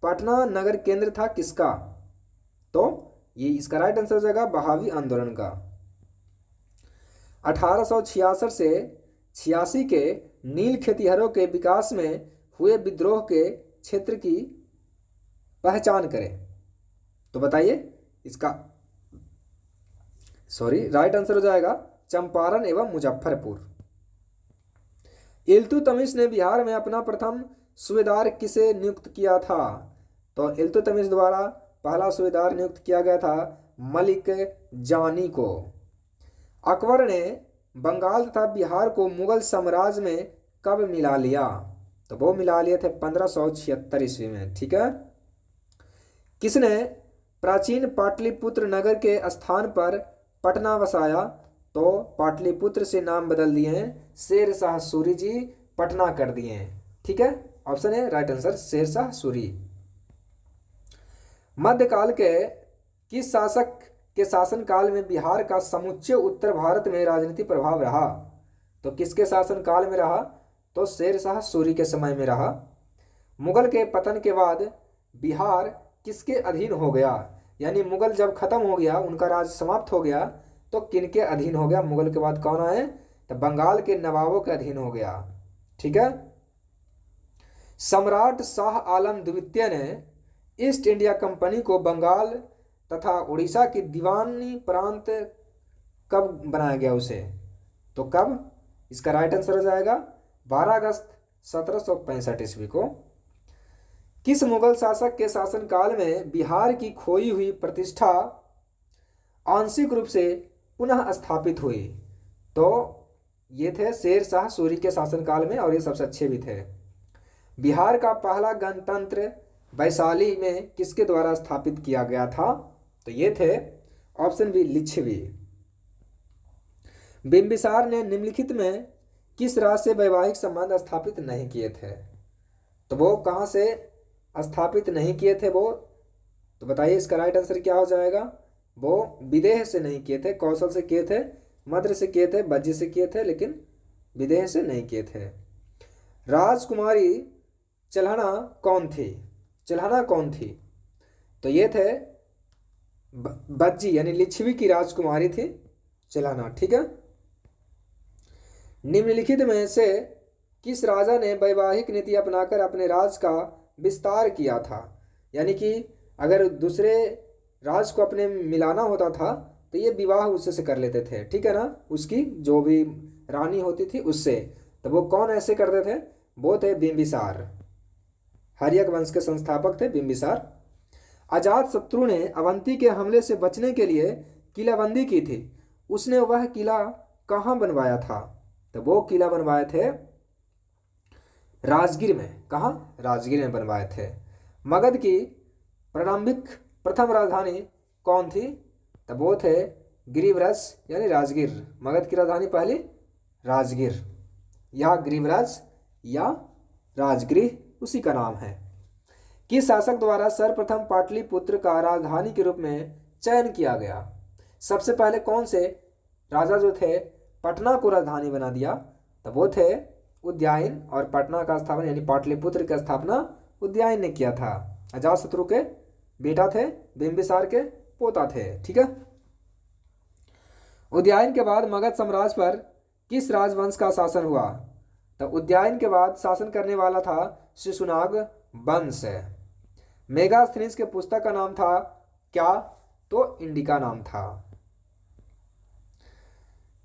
पटना नगर केंद्र था किसका? तो ये इसका राइट आंसर हो जाएगा बहावी आंदोलन का। 1866 से 86 के नील खेतिहरों के विकास में हुए विद्रोह के क्षेत्र की पहचान करें। तो बताइए इसका राइट आंसर हो जाएगा चंपारण एवं मुजफ्फरपुर। इल्तुतमिश ने बिहार में अपना प्रथम सूबेदार किसे नियुक्त किया था? तो इल्तुतमिश द्वारा पहला सूबेदार नियुक्त किया गया था मलिक जानी को। अकबर ने बंगाल तथा बिहार को मुगल साम्राज्य में कब मिला लिया? तो वो मिला लिए थे 1576 ईस्वी में। ठीक है। किसने प्राचीन पाटलिपुत्र नगर के स्थान पर पटना बसाया? तो पाटलिपुत्र से नाम बदल दिए हैं, शेर शाह सूरी जी पटना कर दिए हैं। ठीक है, ऑप्शन है राइट आंसर, शेर शाह सूरी। मध्यकाल के किस शासक के शासनकाल में बिहार का समुच्चय उत्तर भारत में राजनीतिक प्रभाव रहा? तो किसके शासनकाल में रहा? तो शेर शाह सूरी के समय में रहा। मुगल के पतन के बाद बिहार किसके अधीन हो गया? यानी मुगल जब खत्म हो गया, उनका राज समाप्त हो गया, तो किनके अधीन हो गया? मुगल के बाद कौन आए? तो बंगाल के नवाबों के अधीन हो गया। ठीक है। सम्राट शाह आलम द्वितीय ने ईस्ट इंडिया कंपनी को बंगाल तथा उड़ीसा की दीवानी प्रांत कब बनाया गया उसे? तो कब? इसका राइट आंसर हो जाएगा 12 अगस्त 1765 ईस्वी को। किस मुगल शासक के शासनकाल में बिहार की खोई हुई प्रतिष्ठा आंशिक रूप से पुनः स्थापित हुई? तो ये थे शेर शाह सूरी के शासनकाल में, और ये सबसे अच्छे भी थे। बिहार का पहला गणतंत्र वैशाली में किसके द्वारा स्थापित किया गया था? तो ये थे ऑप्शन बी लिच्छवी। बिंबिसार ने निम्नलिखित में किस राज्य से वैवाहिक संबंध स्थापित नहीं किए थे? तो वो कहाँ से स्थापित नहीं किए थे वो? तो बताइए इसका राइट आंसर क्या हो जाएगा? वो विदेह से नहीं किए थे, कौशल से किए थे, मद्र से किए थे, बज्जी से किए थे, लेकिन विदेह से नहीं किए थे। राजकुमारी चल्हना कौन थी? चल्हना कौन थी? तो ये थे बज्जी यानी लिच्छवी की राजकुमारी थी चल्हना। ठीक है। निम्नलिखित में से किस राजा ने वैवाहिक नीति अपनाकर अपने राज का विस्तार किया था? यानी कि अगर दूसरे राज को अपने मिलाना होता था तो ये विवाह उससे से कर लेते थे। ठीक है ना, उसकी जो भी रानी होती थी उससे। तो वो कौन ऐसे करते थे? वो थे बिंबिसार, हर्यक वंश के संस्थापक थे बिंबिसार। अजात शत्रु ने अवंती के हमले से बचने के लिए किलाबंदी की थी, उसने वह किला कहाँ बनवाया था? तो वो किला बनवाए थे राजगीर में। कहाँ? राजगीर में बनवाए थे। मगध की प्रारंभिक प्रथम राजधानी कौन थी? तो वो थे गिरिव्रज यानी राजगीर। मगध की राजधानी पहली राजगीर, या गिरिव्रज या राजगृह उसी का नाम है। किस शासक द्वारा सर्वप्रथम पाटलिपुत्र का राजधानी के रूप में चयन किया गया? सबसे पहले कौन से राजा जो थे पटना को राजधानी बना दिया? तो वो थे उदयन, और पटना का स्थापना यानी पाटलिपुत्र की स्थापना उदयन ने किया था। अजातशत्रु के बेटा थे, बिंबिसार के पोता थे। ठीक है। उदयन के बाद मगध साम्राज्य पर किस राजवंश का शासन हुआ? तो उदयन के बाद शासन करने वाला था शिशुनाग वंश। मेगास्थनीज के पुस्तक का नाम था क्या? तो इंडिका नाम था।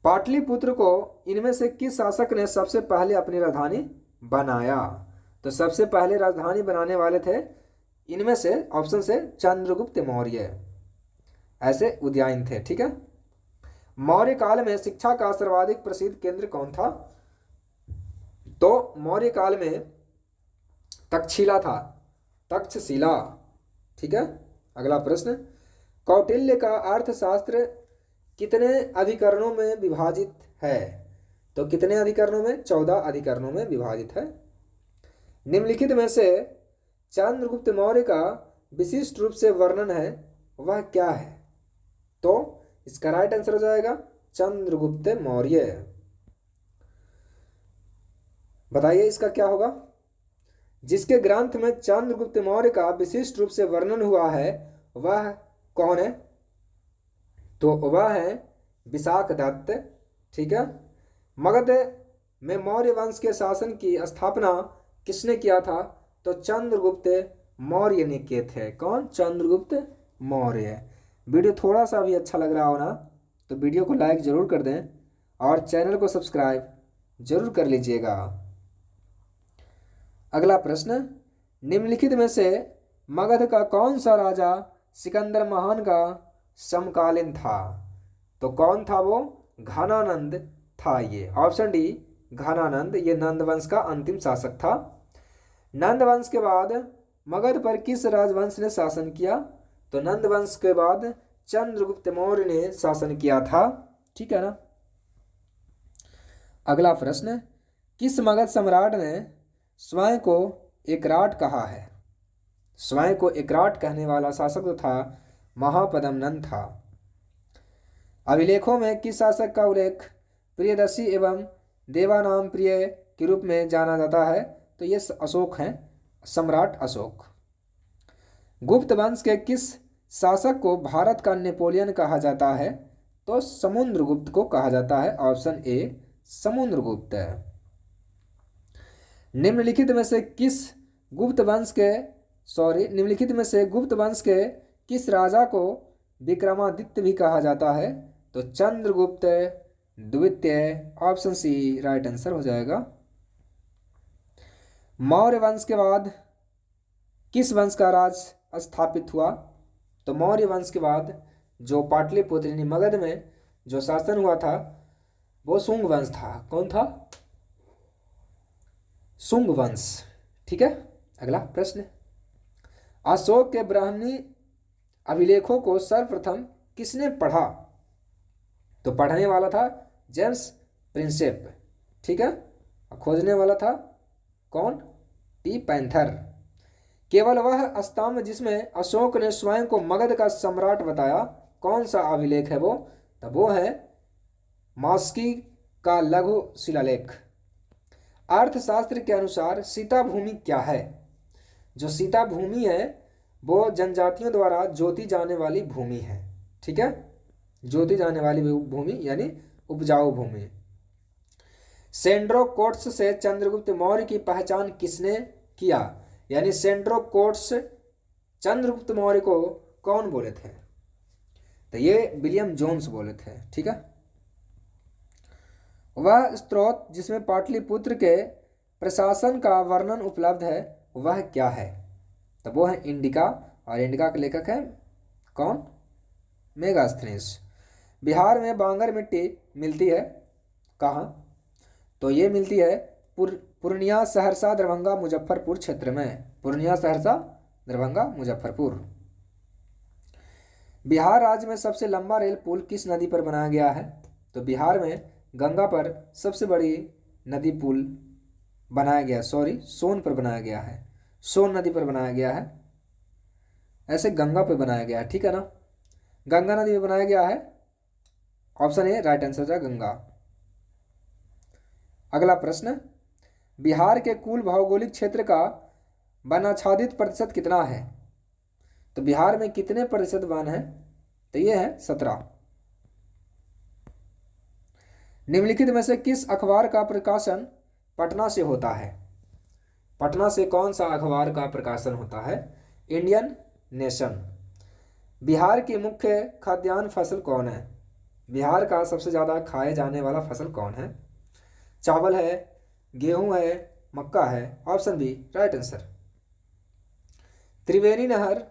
पाटलिपुत्र को इनमें से किस शासक ने सबसे पहले अपनी राजधानी बनाया? तो सबसे पहले राजधानी बनाने वाले थे इनमें से ऑप्शन से चंद्रगुप्त मौर्य, ऐसे उदयन थे। ठीक है। मौर्य काल में शिक्षा का सर्वाधिक प्रसिद्ध केंद्र कौन था? तो मौर्य काल में तक्षशिला था, तक्षशिला। ठीक है। अगला प्रश्न, कौटिल्य का अर्थशास्त्र कितने अधिकरणों में विभाजित है? तो कितने अधिकरणों में? 14 अधिकरणों में विभाजित है। निम्नलिखित में से चंद्रगुप्त मौर्य का विशिष्ट रूप से वर्णन है वह क्या है? तो इसका राइट आंसर हो जाएगा चंद्रगुप्त मौर्य। बताइए इसका क्या होगा? जिसके ग्रंथ में चंद्रगुप्त मौर्य का विशिष्ट रूप से वर्णन हुआ है वह कौन है? तो वह है विशाखदत्त। ठीक है। मगध में मौर्य वंश के शासन की स्थापना किसने किया था? तो चंद्रगुप्त मौर्य ने किए थे। कौन? चंद्रगुप्त मौर्य। वीडियो थोड़ा सा भी अच्छा लग रहा हो ना तो वीडियो को लाइक ज़रूर कर दें और चैनल को सब्सक्राइब ज़रूर कर लीजिएगा। अगला प्रश्न, निम्नलिखित में से मगध का कौन सा राजा सिकंदर महान का समकालीन था? तो कौन था वो? घनानंद था ये। ऑप्शन डी घनानंद, ये नंद वंश का अंतिम शासक था। नंद वंश के बाद मगध पर किस राजवंश ने शासन किया? तो नंद वंश के बाद चंद्रगुप्त मौर्य ने शासन किया था। ठीक है ना। अगला प्रश्न, किस मगध सम्राट ने स्वयं को एकराट कहा है? स्वयं को एकराट कहने वाला शासक जो था महापद्मनंद था। अभिलेखों में किस शासक का उल्लेख प्रियदर्शी एवं देवानाम प्रिय के रूप में जाना जाता है? तो ये अशोक हैं, सम्राट अशोक। गुप्त वंश के किस शासक को भारत का नेपोलियन कहा जाता है? तो समुद्रगुप्त को कहा जाता है। Option A Samudragupta. निम्नलिखित में से गुप्त वंश के किस राजा को विक्रमादित्य भी कहा जाता है? तो चंद्रगुप्त द्वितीय। ऑप्शन सी राइट आंसर हो जाएगा। मौर्य वंश के बाद किस वंश का राज स्थापित हुआ? तो मौर्य वंश के बाद जो पाटलिपुत्र यानी मगध में जो शासन हुआ था वो शुंग वंश था। कौन था? शुंग वंश। ठीक है। अगला प्रश्न, अशोक के ब्राह्मणी अभिलेखों को सर्वप्रथम किसने पढ़ा? तो पढ़ने वाला था जेम्स प्रिंसेप। ठीक है। खोजने वाला था कौन? T panther. केवल वह स्तंभ जिसमें अशोक ने स्वयं को मगध का सम्राट बताया, कौन सा अभिलेख है वो? तो वो है मास्की का लघु शिलालेख। अर्थशास्त्र के अनुसार सीता भूमि क्या है? जो सीता भूमि है वो जनजातियों द्वारा जोती जाने वाली भूमि है। ठीक है। जोती जाने वाली भूमि यानी उपजाऊ भूमि। सेंड्रोकोट्स से चंद्रगुप्त मौर्य की पहचान किसने किया? यानी सेंड्रोकोट्स चंद्रगुप्त मौर्य को कौन बोले थे? तो ये विलियम जोन्स बोले थे। ठीक है। वह स्रोत जिसमें पाटलिपुत्र के प्रशासन का वर्णन उपलब्ध है वह क्या है? तो वो है इंडिका, और इंडिका के लेखक है कौन? मेगास्थनीज। बिहार में बांगर मिट्टी मिलती है कहाँ? तो ये मिलती है पूर्णिया, सहरसा, दरभंगा, मुजफ्फरपुर क्षेत्र में। पूर्णिया, सहरसा, दरभंगा, मुजफ्फरपुर। बिहार राज्य में सबसे लंबा रेल पुल किस नदी पर बनाया गया है? तो बिहार में गंगा पर सबसे बड़ी नदी पुल बनाया गया, सोन पर बनाया गया है। सोन नदी पर बनाया गया है, ऐसे गंगा पर बनाया गया है। ठीक है ना। गंगा नदी में बनाया गया है। ऑप्शन ए राइट आंसर है गंगा। अगला प्रश्न, बिहार के कुल भौगोलिक क्षेत्र का वनाच्छादित प्रतिशत कितना है? तो बिहार में कितने प्रतिशत वन है? तो ये है 17। निम्नलिखित में से किस अखबार का प्रकाशन पटना से होता है? पटना से कौन सा अखबार का प्रकाशन होता है? Indian nation. बिहार की मुख्य खाद्यान्न फसल कौन है? बिहार का सबसे ज़्यादा खाए जाने वाला फसल कौन है? चावल है, गेहूं है, मक्का है। Option B right answer. Triveni नहर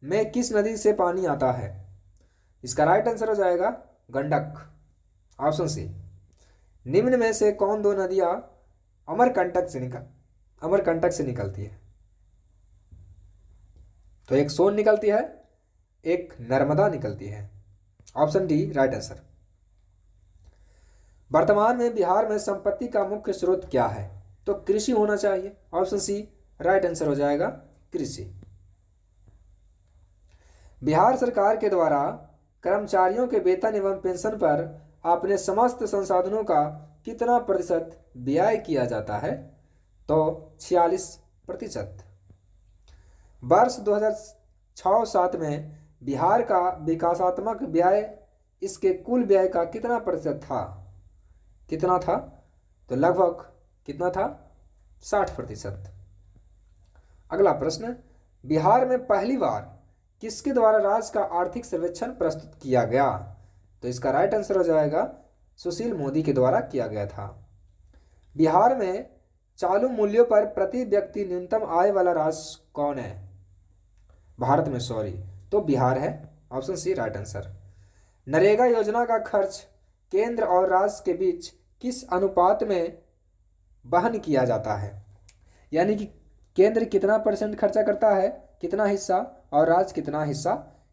में किस नदी से पानी आता है? इसका राइट आंसर हो जाएगा गंडक। Option C. निम्न में से कौन दो नदियां अमरकंटक से निकलती है? तो एक सोन निकलती है, एक नर्मदा निकलती है। Option D right answer. वर्तमान में बिहार में संपत्ति का मुख्य स्रोत क्या है? तो कृषि होना चाहिए। ऑप्शन सी राइट आंसर हो जाएगा कृषि। बिहार सरकार के द्वारा कर्मचारियों के वेतन एवं पेंशन पर अपने समस्त संसाधनों का कितना प्रतिशत व्यय किया जाता है? तो 46%। वर्ष 2006-07 में बिहार का विकासात्मक व्यय इसके कुल व्यय का कितना प्रतिशत था? कितना था? तो लगभग कितना था? 60%। अगला प्रश्न, बिहार में पहली बार किसके द्वारा राज्य का आर्थिक सर्वेक्षण प्रस्तुत किया गया? तो इसका राइट आंसर हो जाएगा सुशील मोदी के द्वारा किया गया था। बिहार में चालू मूल्यों पर प्रति व्यक्ति न्यूनतम आय वाला राज्य कौन है भारत में? सॉरी, तो बिहार है। Option C right answer. NREGA योजना का खर्च केंद्र और राज्य के बीच किस अनुपात में वहन किया जाता है? यानी कि केंद्र कितना % खर्चा करता है, कितना हिस्सा, और राज्य कितना हिस्सा?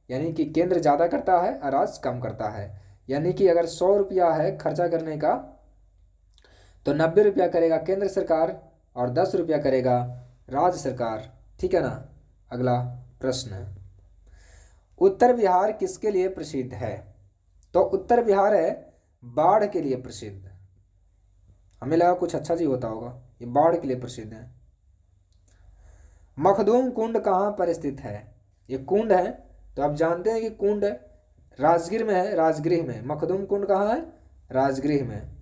यानी कि केंद्र ज़्यादा करता है और राज्य कम करता है। यानी कि अगर 100 रुपया है खर्चा करने का, तो 90 रुपया करेगा केंद्र सरकार और 10 रुपया करेगा राज्य सरकार। ठीक है ना। अगला प्रश्न, उत्तर बिहार किसके लिए प्रसिद्ध है? तो उत्तर बिहार है बाढ़ के लिए प्रसिद्ध। हमें लगा कुछ अच्छा जी होता होगा, ये बाढ़ के लिए प्रसिद्ध है। मखदूम कुंड कहाँ पर स्थित है? ये कुंड है, तो आप जानते हैं कि कुंड राजगीर में है, राजगृह में। मखदूम कुंड कहाँ है? राजगृह में।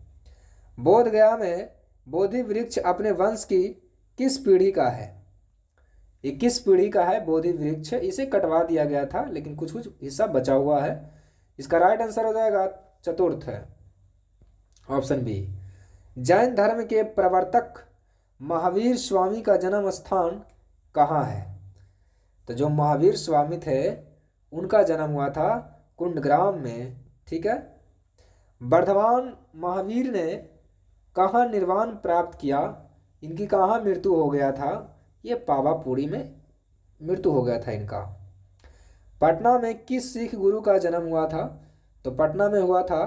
बोध गया में बोधि वृक्ष अपने वंश की किस पीढ़ी का है? ये किस पीढ़ी का है बोधि वृक्ष? इसे कटवा दिया गया था लेकिन कुछ कुछ हिस्सा बचा हुआ है। इसका राइट आंसर हो जाएगा चतुर्थ है, ऑप्शन बी। जैन धर्म के प्रवर्तक महावीर स्वामी का जन्म स्थान कहाँ है? तो जो महावीर स्वामी थे उनका जन्म हुआ था कुंडग्राम में। ठीक है। वर्धमान महावीर ने कहाँ निर्वाण प्राप्त किया? इनकी कहाँ मृत्यु हो गया था? ये पावापुरी में मृत्यु हो गया था इनका। पटना में किस सिख गुरु का जन्म हुआ था? तो पटना में हुआ था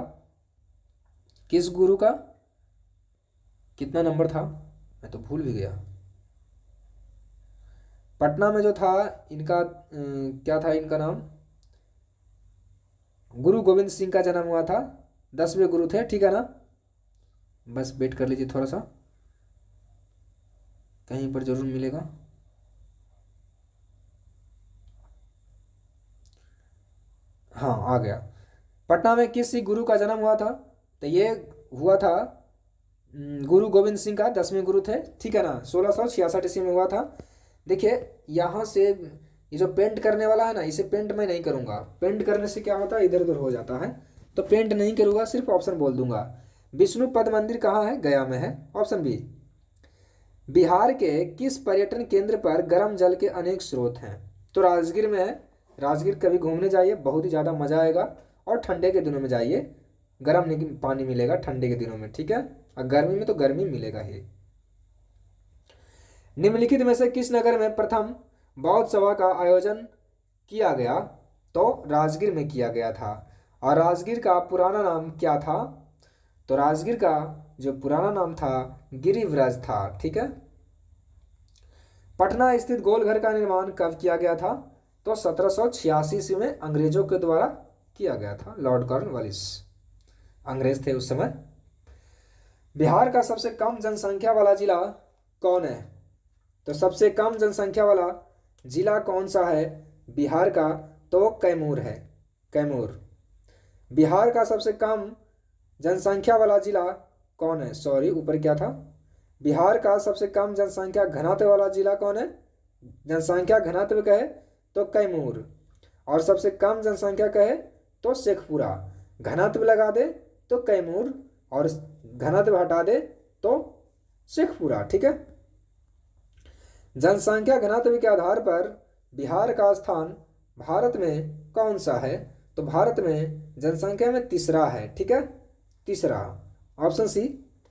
किस गुरु का? कितना नंबर था, मैं तो भूल भी गया। पटना में जो था इनका क्या था इनका नाम? गुरु गोविंद सिंह का जन्म हुआ था। 10वें गुरु थे। ठीक है ना। बस वेट कर लीजिए थोड़ा सा, कहीं पर जरूर मिलेगा। हाँ आ गया। पटना में किस गुरु का जन्म हुआ था? तो ये हुआ था गुरु गोविंद सिंह का, 10वें गुरु थे। ठीक है ना। 1666 ईस्वी में हुआ था। देखिए यहाँ से ये जो पेंट करने वाला है ना, इसे पेंट मैं नहीं करूँगा। पेंट करने से क्या होता है, इधर उधर हो जाता है, तो पेंट नहीं करूँगा, सिर्फ ऑप्शन बोल दूंगा। विष्णु पद मंदिर कहाँ है? गया में है, ऑप्शन बी। बिहार के किस पर्यटन केंद्र पर गर्म जल के अनेक स्रोत हैं? तो राजगीर में है। राजगीर कभी घूमने जाइए, बहुत ही ज़्यादा मज़ा आएगा। और ठंडे के दिनों में जाइए, गर्म पानी मिलेगा ठंडे के दिनों में। ठीक है। और गर्मी में तो गर्मी मिलेगा ही। निम्नलिखित में से किस नगर में प्रथम बौद्ध सभा का आयोजन किया गया? तो राजगीर में किया गया था। और राजगीर का पुराना नाम क्या था? तो राजगीर का जो पुराना नाम था गिरिव्रज था। ठीक है। पटना स्थित गोलघर का निर्माण कब किया गया था? तो 1786 ईस्वी में अंग्रेजों के द्वारा किया गया था। लॉर्ड कॉर्नवालिस अंग्रेज थे उस समय। बिहार का सबसे कम जनसंख्या वाला जिला कौन है? तो सबसे कम जनसंख्या वाला जिला कौन सा है बिहार का? तो कैमूर है, कैमूर। बिहार का सबसे कम जनसंख्या वाला जिला कौन है? सॉरी, ऊपर क्या था? बिहार का सबसे कम जनसंख्या घनत्व वाला जिला कौन है? जनसंख्या घनत्व कहे तो कैमूर, और सबसे कम जनसंख्या कहे तो शेखपुरा। घनत्व लगा दे तो कैमूर और घनत्व हटा दे तो शेखपुरा। ठीक है। जनसंख्या घनत्व के आधार पर बिहार का स्थान भारत में कौन सा है? तो भारत में जनसंख्या में तीसरा है। ठीक है, तीसरा, ऑप्शन सी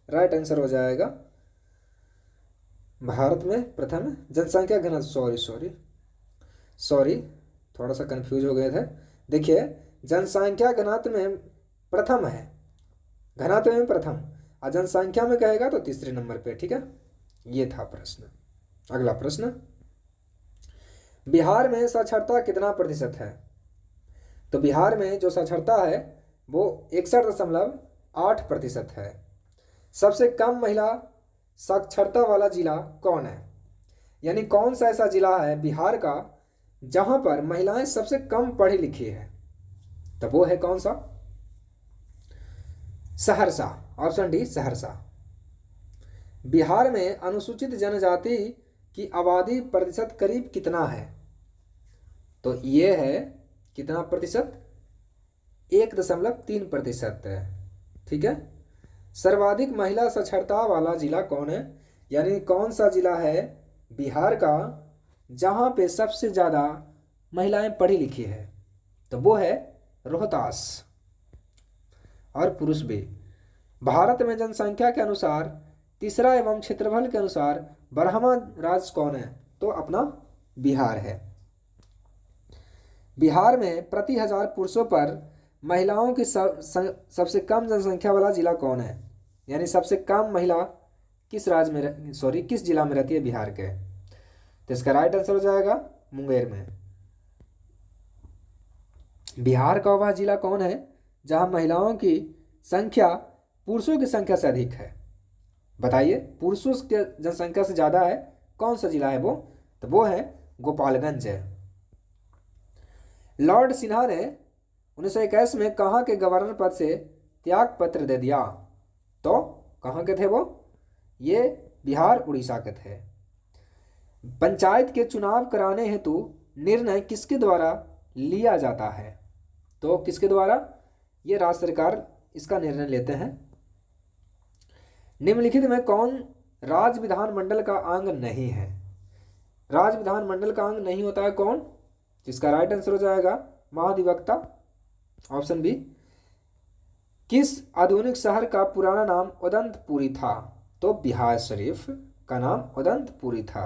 राइट आंसर हो जाएगा। भारत में प्रथम जनसंख्या घनत्व, सॉरी थोड़ा सा कंफ्यूज हो गए थे। देखिए जनसंख्या घनत्व में प्रथम है, घनत्व में प्रथम, और जनसंख्या में कहेगा तो तीसरे नंबर पे। ठीक है, ये था प्रश्न। अगला प्रश्न, बिहार में साक्षरता कितना प्रतिशत है? तो बिहार में जो साक्षरता है वो 61.8% है। सबसे कम महिला साक्षरता वाला जिला कौन है? यानी कौन सा ऐसा जिला है बिहार का जहां पर महिलाएं सबसे कम पढ़ी लिखी है? तो वो है कौन सा? Saharsa, option D Saharsa. बिहार में अनुसूचित जनजाति की आबादी प्रतिशत करीब कितना है? तो ये है कितना प्रतिशत? 1.3% है। ठीक है। सर्वाधिक महिला साक्षरता वाला जिला कौन है? यानी कौन सा जिला है बिहार का जहाँ पे सबसे ज़्यादा महिलाएं पढ़ी लिखी है? तो वो है रोहतास। और पुरुष भी। भारत में जनसंख्या के अनुसार तीसरा एवं क्षेत्रफल के अनुसार 12वां राज्य कौन है? तो अपना बिहार है। बिहार में प्रति 1000 पुरुषों पर महिलाओं की सबसे कम जनसंख्या वाला जिला कौन है? यानी सबसे कम महिला किस राज्य में किस जिला में रहती है बिहार के? तो इसका राइट आंसर हो जाएगा मुंगेर में। बिहार का वह जिला कौन है जहां महिलाओं की संख्या पुरुषों की संख्या से अधिक है? बताइए, पुरुषों की जनसंख्या से ज्यादा है, कौन सा जिला है वो? तो वो है गोपालगंज है। लॉर्ड सिन्हा ने 1921 में कहाँ के गवर्नर पद से त्याग पत्र दे दिया? तो कहाँ के थे वो? ये बिहार उड़ीसा के थे। पंचायत के चुनाव कराने हेतु निर्णय किसके द्वारा लिया जाता है? तो किसके द्वारा? ये राज्य सरकार इसका निर्णय लेते हैं। निम्नलिखित में कौन राज्य विधानमंडल का अंग नहीं है? राज्य विधानमंडल का अंग नहीं होता है कौन? जिसका राइट आंसर हो जाएगा महाधिवक्ता, ऑप्शन बी। किस आधुनिक शहर का पुराना नाम उदंतपुरी था? तो बिहार शरीफ का नाम उदंतपुरी था।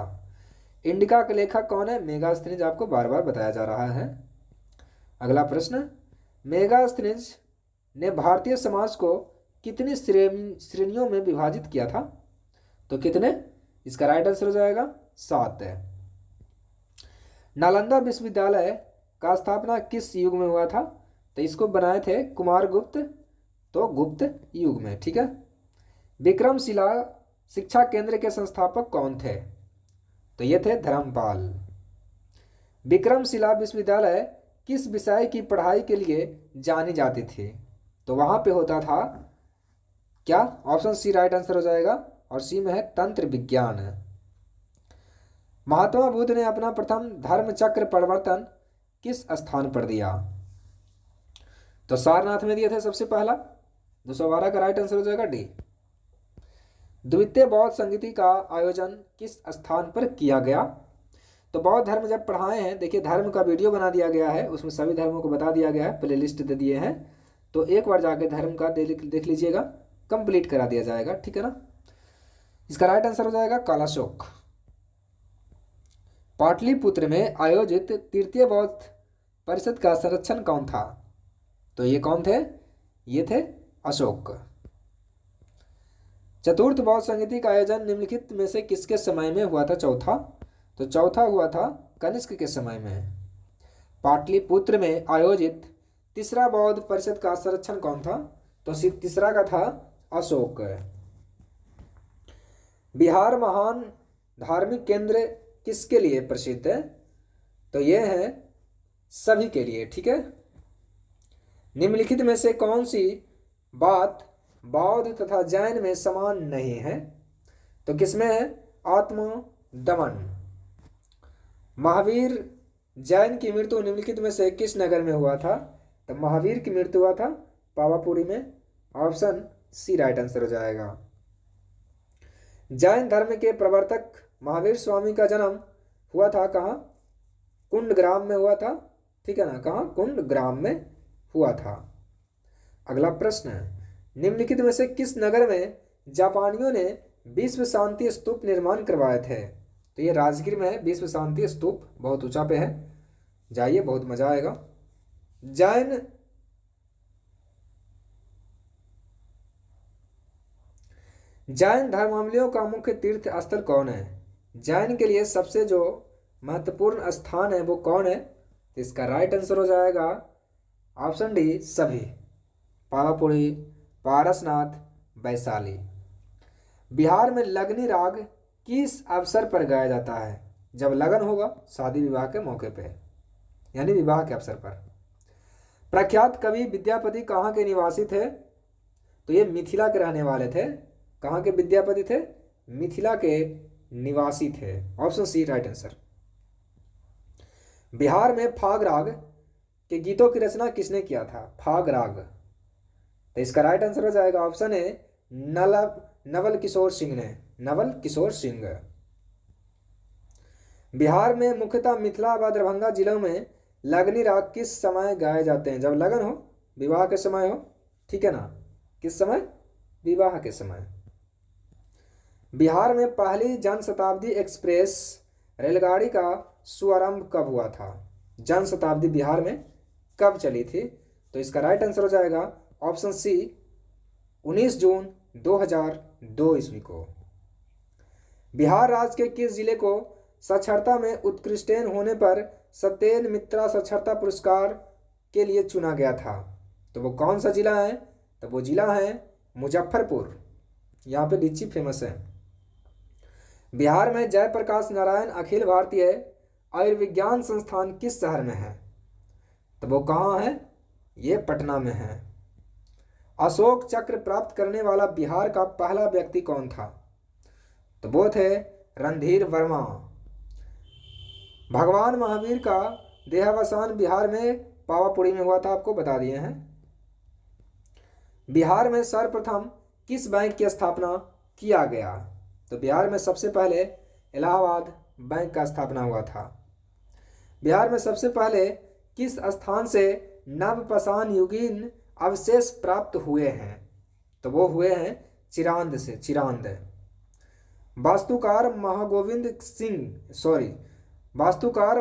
इंडिका के लेखक कौन है? मेगास्थनीज, आपको बार बार बताया जा रहा है। अगला प्रश्न, मेगास्थनीज ने भारतीय समाज को कितनी श्रेणियों में विभाजित किया था? तो कितने? इसका राइट आंसर हो जाएगा 7 है। नालंदा विश्वविद्यालय का स्थापना किस युग में हुआ था? तो इसको बनाए थे कुमारगुप्त, तो गुप्त युग में, ठीक है। विक्रमशिला शिक्षा केंद्र के संस्थापक कौन थे? तो ये थे धर्मपाल। विक्रमशिला विश्वविद्यालय किस विषय की पढ़ाई के लिए जानी जाती थी? तो वहां पे होता था क्या? ऑप्शन सी राइट आंसर हो जाएगा, और सी में है तंत्र विज्ञान। महात्मा बुद्ध ने अपना प्रथम धर्म चक्र परिवर्तन किस स्थान पर दिया? तो सारनाथ में दिए थे सबसे पहला। 212 का राइट आंसर हो जाएगा डी। द्वितीय बौद्ध संगीति का आयोजन किस स्थान पर किया गया? तो बौद्ध धर्म जब पढ़ाए हैं, देखिए धर्म का वीडियो बना दिया गया है, उसमें सभी धर्मों को बता दिया गया है, प्ले लिस्ट दे दिए हैं, तो एक बार जाके धर्म का देख लीजिएगा, कंप्लीट करा दिया जाएगा, ठीक है ना। इसका राइट आंसर हो जाएगा कालाशोक। पाटलिपुत्र में आयोजित तृतीय बौद्ध परिषद का संरक्षण कौन था? तो ये कौन थे? ये थे अशोक। चतुर्थ बौद्ध संगीति का आयोजन निम्नलिखित में से किसके समय में हुआ था? चौथा। तो चौथा हुआ था कनिष्क के समय में। पाटलिपुत्र में आयोजित तीसरा बौद्ध परिषद का संरक्षण कौन था? तो तीसरा का था अशोक। बिहार महान धार्मिक केंद्र किसके लिए प्रसिद्ध है? तो यह है सभी के लिए, ठीक है। निम्नलिखित में से कौन सी बात बौद्ध तथा जैन में समान नहीं है? तो किसमें है? आत्मदमन। महावीर जैन की मृत्यु निम्नलिखित में से किस नगर में हुआ था? तो महावीर की मृत्यु हुआ था पावापुरी में, ऑप्शन सी राइट आंसर हो जाएगा। जैन धर्म के प्रवर्तक महावीर स्वामी का जन्म हुआ था कहाँ? कुंडग्राम में हुआ था, ठीक है ना। कहाँ? कुंडग्राम में हुआ था। अगला प्रश्न है, निम्नलिखित में से किस नगर में जापानियों ने विश्व शांति स्तूप निर्माण करवाए थे? तो ये राजगीर में है विश्व शांति स्तूप, बहुत ऊंचा पे है, जाइए बहुत मजा आएगा। जैन धर्मावलंबियों का मुख्य तीर्थ स्थल कौन है? जैन के लिए सबसे जो महत्वपूर्ण स्थान है वो कौन है? तो इसका राइट आंसर हो जाएगा ऑप्शन डी सभी। पावापुरी, पारसनाथ, वैशाली। बिहार में लगनी राग किस अवसर पर गाया जाता है? जब लगन होगा, शादी विवाह के मौके पे, यानी विवाह के अवसर पर। प्रख्यात कवि विद्यापति कहाँ के निवासी थे? तो ये मिथिला के रहने वाले थे। कहाँ के विद्यापति थे? मिथिला के निवासी थे, option C right answer. Bihar में फाग राग के गीतों की रचना किसने किया था? फाग राग। तो इसका राइट आंसर हो जाएगा ऑप्शन ए नवल किशोर सिंह ने। नवल किशोर सिंह। बिहार में मुख्यतः मिथिला व दरभंगा जिलों में लगनी राग किस समय गाए जाते हैं? जब लगन हो, विवाह के समय हो, ठीक है ना। किस समय? विवाह के समय। बिहार में पहली जनशताब्दी एक्सप्रेस रेलगाड़ी का शुभारंभ कब हुआ था? जनशताब्दी बिहार में कब चली थी? तो इसका राइट आंसर हो जाएगा ऑप्शन सी 19 जून 2002 ईस्वी को। बिहार राज्य के किस जिले को साक्षरता में उत्कृष्टेन होने पर सत्येन मित्रा साक्षरता पुरस्कार के लिए चुना गया था? तो वो कौन सा जिला है? तो वो जिला है मुजफ्फरपुर। यहाँ पे लीची फेमस है। बिहार में जयप्रकाश नारायण अखिल भारतीय आयुर्विज्ञान संस्थान किस शहर में है? तो वो कहाँ है? ये पटना में है। अशोक चक्र प्राप्त करने वाला बिहार का पहला व्यक्ति कौन था? तो वो थे रणधीर वर्मा। भगवान महावीर का देहावसान बिहार में पावापुरी में हुआ था, आपको बता दिए हैं। बिहार में सर्वप्रथम किस बैंक की स्थापना किया गया? तो बिहार में सबसे पहले इलाहाबाद बैंक का स्थापना हुआ था। बिहार में सबसे पहले किस स्थान से नवपाषाण युगीन अवशेष प्राप्त हुए हैं? तो वो हुए हैं चिरांद से, चिरांद। वास्तुकार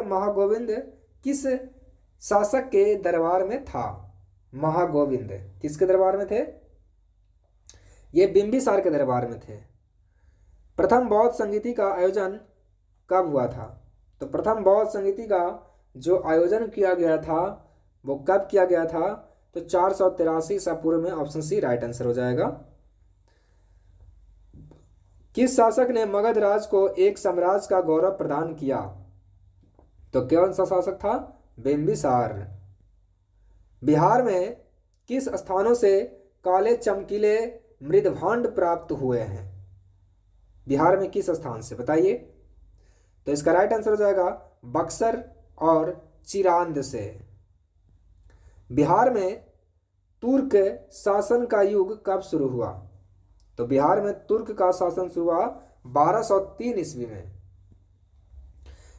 महागोविंद किस शासक के दरबार में था? महागोविंद किसके दरबार में थे? ये बिंबिसार के दरबार में थे। प्रथम बौद्ध संगीति का आयोजन कब हुआ था? तो प्रथम बौद्ध संगीति का जो आयोजन किया गया था वो कब किया गया था? तो 483 ईसा पूर्व में। ऑप्शन सी राइट आंसर हो जाएगा। किस शासक ने मगध राज को एक साम्राज्य का गौरव प्रदान किया? तो कौन सा शासक था? बिंबिसार। बिहार में किस स्थानों से काले चमकीले मृदभांड प्राप्त हुए हैं? बिहार में किस स्थान से बताइए? तो इसका राइट आंसर हो जाएगा बक्सर और चिरांद से। बिहार में तुर्क शासन का युग कब शुरू हुआ? तो बिहार में तुर्क का शासन शुरू हुआ 1203 ईस्वी में।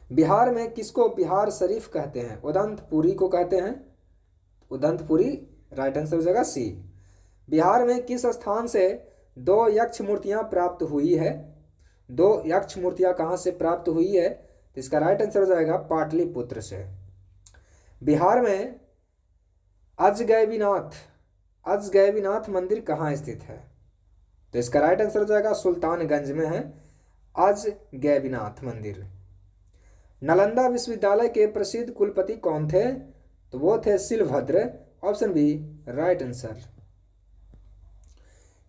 बिहार में किसको बिहार शरीफ कहते हैं? उदंतपुरी को कहते हैं। उदंतपुरी राइट आंसर हो जाएगा सी। बिहार में किस स्थान से 2 यक्ष मूर्तियां प्राप्त हुई है? 2 यक्ष मूर्तियां कहां से प्राप्त हुई है? तो इसका राइट आंसर हो जाएगा पाटलिपुत्र से। बिहार में अजगैबीनाथ मंदिर कहाँ स्थित है? तो इसका राइट आंसर हो जाएगा सुल्तानगंज में है अजगैबीनाथ मंदिर। नालंदा विश्वविद्यालय के प्रसिद्ध कुलपति कौन थे? तो वो थे Shilabhadra. Option B right answer.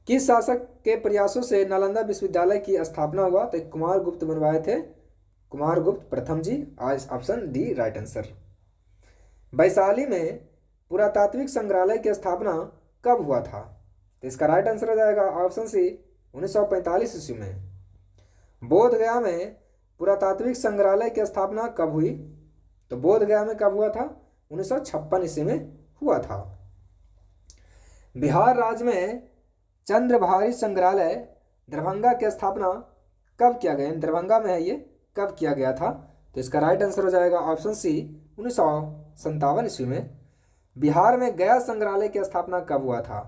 किस शासक के प्रयासों से नालंदा विश्वविद्यालय की स्थापना हुआ? तो कुमार गुप्त बनवाए थे, कुमार गुप्त प्रथम जी। आज option D right answer. Vaishali में पुरातात्विक संग्रहालय की स्थापना कब हुआ था? तो इसका राइट आंसर हो जाएगा ऑप्शन सी 1945 ईस्वी में। बोध गया में पुरातात्विक संग्रहालय की स्थापना कब हुई? तो बोध गया में कब हुआ था? 1956 ईस्वी में हुआ था। बिहार राज्य में चंद्रभारी संग्रहालय दरभंगा की स्थापना कब किया गया? दरभंगा में है ये, कब किया गया था? तो इसका राइट आंसर हो जाएगा ऑप्शन सी 1957 ईस्वी में। बिहार में गया संग्रहालय की स्थापना कब हुआ था?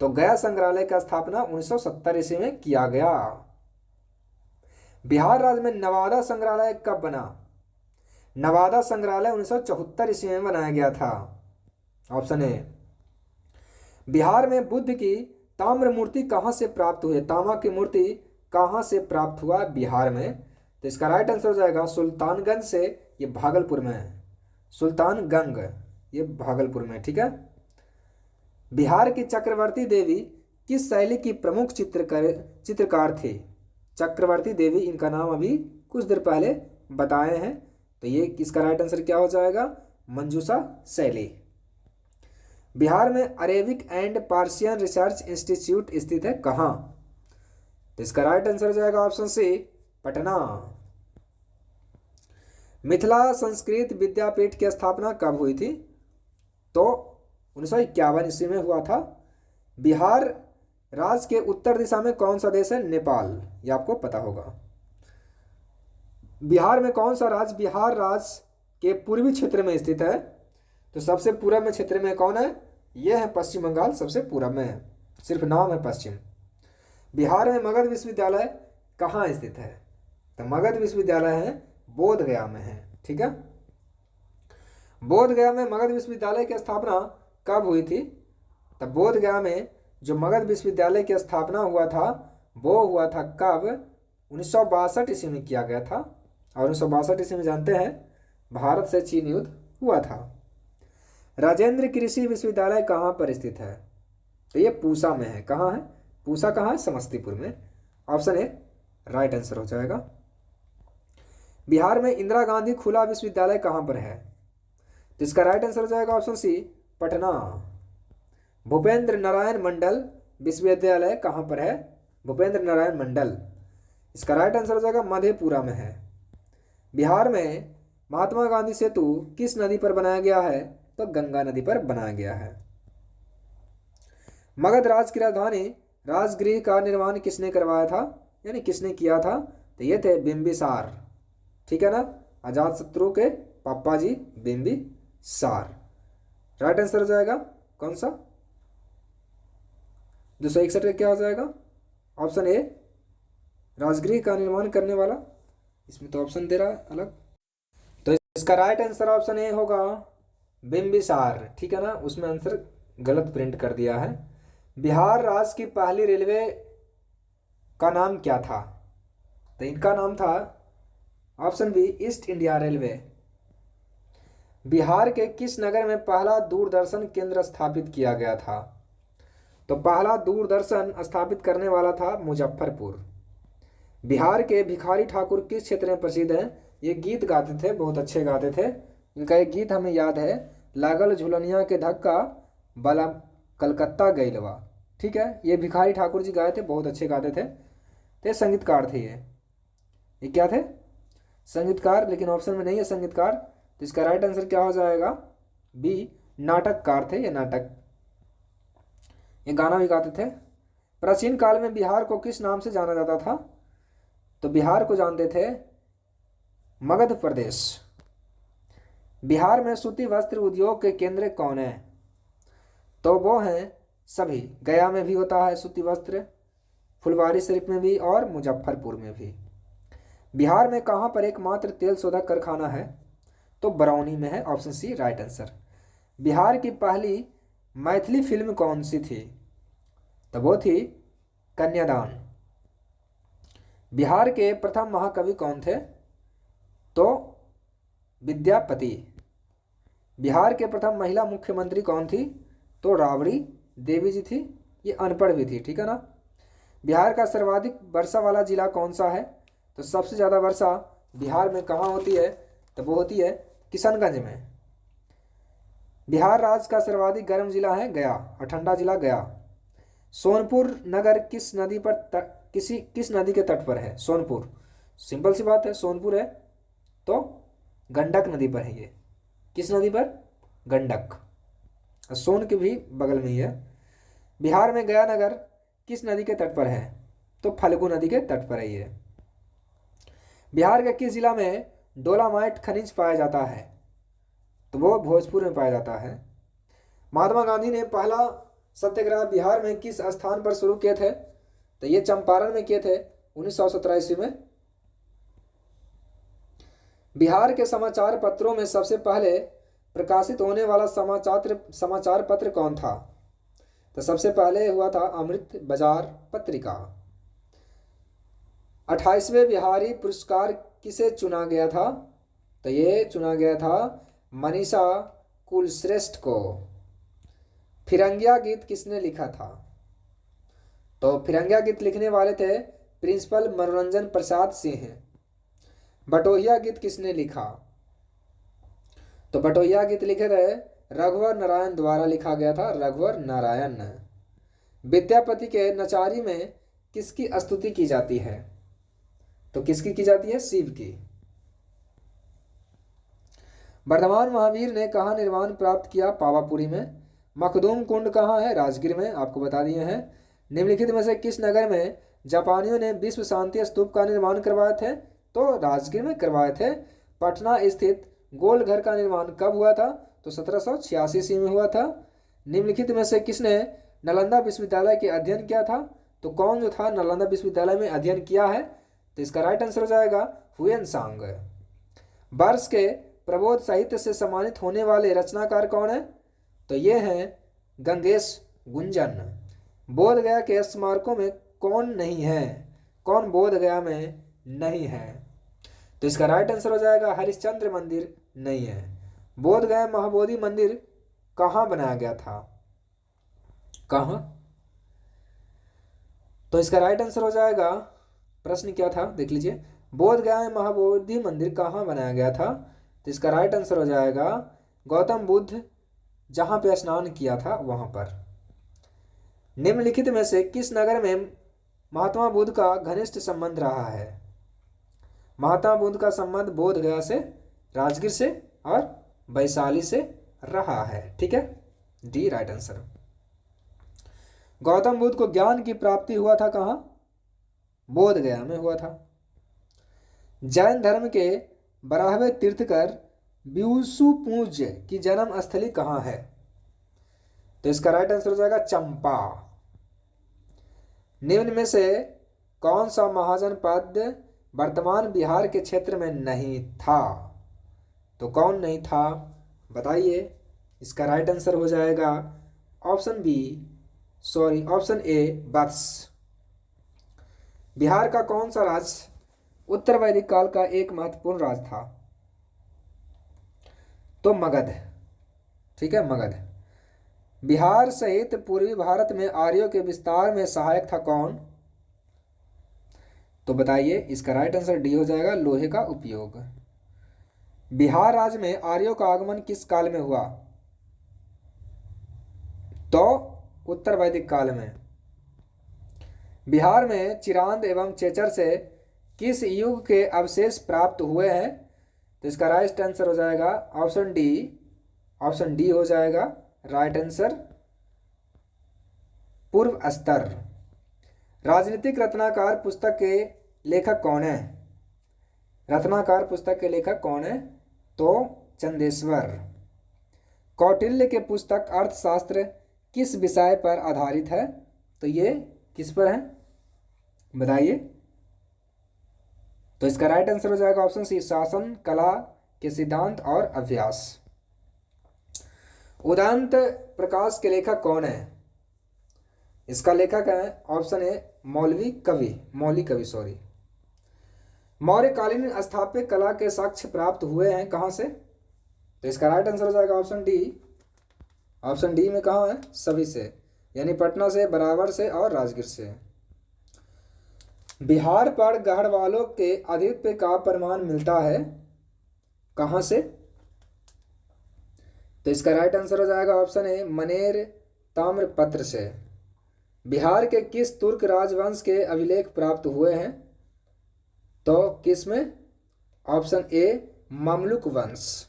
तो गया संग्रहालय का स्थापना 1970 ईस्वी में किया गया। बिहार राज्य में नवादा संग्रहालय कब बना? नवादा संग्रहालय 1974 ईस्वी में बनाया गया था। Option A. बिहार में बुद्ध की ताम्र मूर्ति कहां से प्राप्त हुई? तांबा की मूर्ति कहां से प्राप्त हुआ बिहार में? तो इसका राइट आंसर हो जाएगा सुल्तानगंज से। ये भागलपुर में है, सुल्तानगंज ये भागलपुर में, ठीक है। बिहार की चक्रवर्ती देवी किस शैली की प्रमुख चित्रकार थे? चक्रवर्ती देवी, इनका नाम अभी कुछ देर पहले बताए हैं। तो ये इसका राइट आंसर क्या हो जाएगा? मंजूषा शैली। बिहार में Arabic and Persian research institute स्थित है कहाँ? तो इसका राइट आंसर हो जाएगा ऑप्शन सी पटना। मिथिला संस्कृत विद्यापीठ की स्थापना कब हुई थी? तो 1951 ईस्वी में हुआ था। बिहार राज्य के उत्तर दिशा में कौन सा देश है? नेपाल, ये आपको पता होगा। बिहार में कौन सा राज्य बिहार राज्य के पूर्वी क्षेत्र में स्थित है? तो सबसे पूरब में क्षेत्र में कौन है? यह है पश्चिम बंगाल, सबसे पूरब में है, सिर्फ नाम है पश्चिम। बिहार में मगध विश्वविद्यालय कहाँ स्थित है? तो मगध विश्वविद्यालय है बोध गया में है, ठीक है। बोध गया में मगध विश्वविद्यालय की स्थापना कब हुई थी? तो बोध गया में जो मगध विश्वविद्यालय की स्थापना हुआ था वो हुआ था कब? 1962 ईस्वी में किया गया था। और 1962 ईस्वी में जानते हैं भारत से चीन युद्ध हुआ था। राजेंद्र कृषि विश्वविद्यालय कहाँ पर स्थित है? तो ये पूसा में है। कहाँ है? पूसा कहाँ है? समस्तीपुर में। ऑप्शन ए राइट आंसर हो जाएगा। बिहार में इंदिरा गांधी खुला विश्वविद्यालय कहाँ पर है? तो इसका राइट आंसर हो जाएगा ऑप्शन सी पटना। भूपेंद्र नारायण मंडल विश्वविद्यालय कहाँ पर है? भूपेंद्र नारायण मंडल, इसका राइट आंसर हो जाएगा मधेपुरा में है। बिहार में महात्मा गांधी सेतु किस नदी पर बनाया गया है? तो गंगा नदी पर बनाया गया है। मगध राज्य की राजधानी राजगृह का निर्माण किसने करवाया था, यानी किसने किया था? तो ये थे बिंबिसार, ठीक है ना, अजातशत्रु के पापा जी बिंबिसार। राइट आंसर हो जाएगा कौन सा? 261 का क्या हो जाएगा? ऑप्शन ए राजगृह का निर्माण करने वाला। इसमें तो ऑप्शन दे रहा है अलग, तो इसका राइट आंसर ऑप्शन ए होगा बिंबिसार, ठीक है ना, उसमें आंसर गलत प्रिंट कर दिया है। बिहार राज्य की पहली रेलवे का नाम क्या था? तो इनका नाम था option B East India Railway. Bihar के किस नगर में पहला दूरदर्शन केंद्र स्थापित किया गया था? तो पहला दूरदर्शन स्थापित करने वाला था मुजफ्फरपुर। बिहार के भिखारी ठाकुर किस क्षेत्र में प्रसिद्ध हैं? ये गीत गाते थे, बहुत अच्छे गाते थे। इनका एक गीत हमें याद है, लागल झुलनिया के धक्का बला कलकत्ता गइलवा, ठीक है। ये भिखारी ठाकुर जी गाए थे, बहुत अच्छे गाते थे। तो संगीतकार थे ये क्या थे? संगीतकार, लेकिन ऑप्शन में नहीं है संगीतकार, तो इसका राइट आंसर क्या हो जाएगा? बी नाटककार थे ये, नाटक, ये गाना भी गाते थे। प्राचीन काल में बिहार को किस नाम से जाना जाता था? तो बिहार को जानते थे मगध प्रदेश। बिहार में सूती वस्त्र उद्योग के केंद्र कौन है? तो वो हैं सभी, गया में भी होता है सूती वस्त्र, फुलवारी शरीफ में भी और मुजफ्फरपुर में भी। बिहार में कहाँ पर एकमात्र तेल शोधक कारखाना है? तो बरौनी में है, option C right answer. Bihar की पहली मैथिली फिल्म कौन सी थी? तो वो थी कन्यादान। बिहार के प्रथम महाकवि कौन थे? तो विद्यापति। बिहार के प्रथम महिला मुख्यमंत्री कौन थी? तो राबड़ी देवी जी थी, ये अनपढ़ भी थी, ठीक है ना। बिहार का सर्वाधिक वर्षा वाला जिला कौन सा है? तो सबसे ज़्यादा वर्षा बिहार में कहाँ होती है? तो वो होती है किशनगंज में। बिहार राज्य का सर्वाधिक गर्म जिला है गया, और ठंडा जिला गया। सोनपुर नगर किस नदी पर किस नदी के तट पर है? सोनपुर, सिंपल सी बात है, सोनपुर है तो गंडक नदी पर है। ये किस नदी पर? गंडक, सोन के भी बगल में ही है। बिहार में गया नगर किस नदी के तट पर है? तो फल्गु नदी के तट पर है ये। बिहार के किस जिला में डोलामाइट खनिज पाया जाता है? तो वो भोजपुर में पाया जाता है। महात्मा गांधी ने पहला सत्याग्रह बिहार में किस स्थान पर शुरू किए थे? तो ये चंपारण में किए थे 1917 ईस्वी में। बिहार के समाचार पत्रों में सबसे पहले प्रकाशित होने वाला समाचार पत्र कौन था? तो सबसे पहले हुआ था अमृत बाजार पत्रिका। 28वें बिहारी पुरस्कार किसे चुना गया था? तो ये चुना गया था मनीषा कुलश्रेष्ठ को। फिरंगिया गीत किसने लिखा था? तो फिरंगिया गीत लिखने वाले थे प्रिंसिपल मनोरंजन प्रसाद सिंह। बटोहिया गीत किसने लिखा? तो बटोहिया गीत लिखे थे रघुवर नारायण द्वारा लिखा गया था, रघुवर नारायण। विद्यापति के नचारी में किसकी स्तुति की जाती है? तो किसकी की जाती है? शिव की। वर्धमान महावीर ने कहाँ निर्वाण प्राप्त किया? पावापुरी में। मखदूम कुंड कहाँ है? राजगीर में, आपको बता दिए हैं। निम्नलिखित में से किस नगर में जापानियों ने विश्व शांति स्तूप का निर्माण करवाए थे? तो राजगीर में करवाए थे। पटना स्थित गोल घर का निर्माण कब हुआ था? तो 1786 ईस्वी में हुआ था। निम्नलिखित में से किसने नालंदा विश्वविद्यालय के अध्ययन किया था? तो कौन जो था नालंदा विश्वविद्यालय में अध्ययन किया है? तो इसका राइट आंसर हो जाएगा हुएन सांग। वर्ष के प्रबोध साहित्य से सम्मानित होने वाले रचनाकार कौन है? तो ये हैं गंगेश गुंजन। बोध गया के स्मारकों में कौन नहीं है? कौन बोध गया में नहीं है? तो इसका राइट आंसर हो जाएगा हरिश्चंद्र मंदिर नहीं है। बोध गया महाबोधि मंदिर कहाँ बनाया गया था? कहाँ? तो इसका राइट आंसर हो जाएगा, प्रश्न क्या था देख लीजिए, बोध गया में महाबोधि मंदिर कहाँ बनाया गया था? तो इसका राइट आंसर हो जाएगा गौतम बुद्ध जहाँ पे स्नान किया था वहाँ पर। निम्नलिखित में से किस नगर में महात्मा बुद्ध का घनिष्ठ संबंध रहा है? महात्मा बुद्ध का संबंध बोध गया से, राजगीर से और वैशाली से रहा है। ठीक है, D right answer. Gautam Buddha को ज्ञान की प्राप्ति हुआ था कहाँ? बोध गया में हुआ था। जैन धर्म के 12वें तीर्थकर ब्यूसु पूज्य की जन्म स्थली कहाँ है? तो इसका राइट आंसर हो जाएगा चंपा। निम्न में से कौन सा महाजनपद वर्तमान बिहार के क्षेत्र में नहीं था? तो कौन नहीं था बताइए। इसका राइट आंसर हो जाएगा ऑप्शन ए वत्स। बिहार का कौन सा राज्य उत्तर वैदिक काल का एक महत्वपूर्ण राज्य था? तो मगध। ठीक है, मगध। बिहार सहित पूर्वी भारत में आर्यों के विस्तार में सहायक था कौन? तो बताइए। इसका राइट आंसर डी हो जाएगा लोहे का उपयोग। बिहार राज्य में आर्यों का आगमन किस काल में हुआ? तो उत्तर वैदिक काल में। बिहार में चिरांद एवं चेचर से किस युग के अवशेष प्राप्त हुए हैं? तो इसका राइट आंसर हो जाएगा ऑप्शन डी हो जाएगा राइट आंसर पूर्व स्तर। राजनीतिक रत्नाकर पुस्तक के लेखक कौन है? रत्नाकर पुस्तक के लेखक कौन है? तो चंदेश्वर। कौटिल्य के पुस्तक अर्थशास्त्र किस विषय पर आधारित है? तो ये किस पर है बताइए। तो इसका राइट आंसर हो जाएगा ऑप्शन सी शासन कला के सिद्धांत और अभ्यास। उदंत प्रकाश के लेखक कौन है? इसका लेखक है ऑप्शन ए मौली कवि सॉरी। मौर्यकालीन स्थापत्य कला के साक्ष्य प्राप्त हुए हैं कहाँ से? तो इसका राइट आंसर हो जाएगा ऑप्शन डी में कहाँ है? सभी से, यानी पटना से, बराबर से और राजगीर से। बिहार पर गढ़वालों के आधिपत्य का प्रमाण मिलता है कहाँ से? तो इसका राइट आंसर हो जाएगा ऑप्शन ए मनेर ताम्रपत्र से। बिहार के किस तुर्क राजवंश के अभिलेख प्राप्त हुए हैं? तो किस में? ऑप्शन ए ममलुक वंश।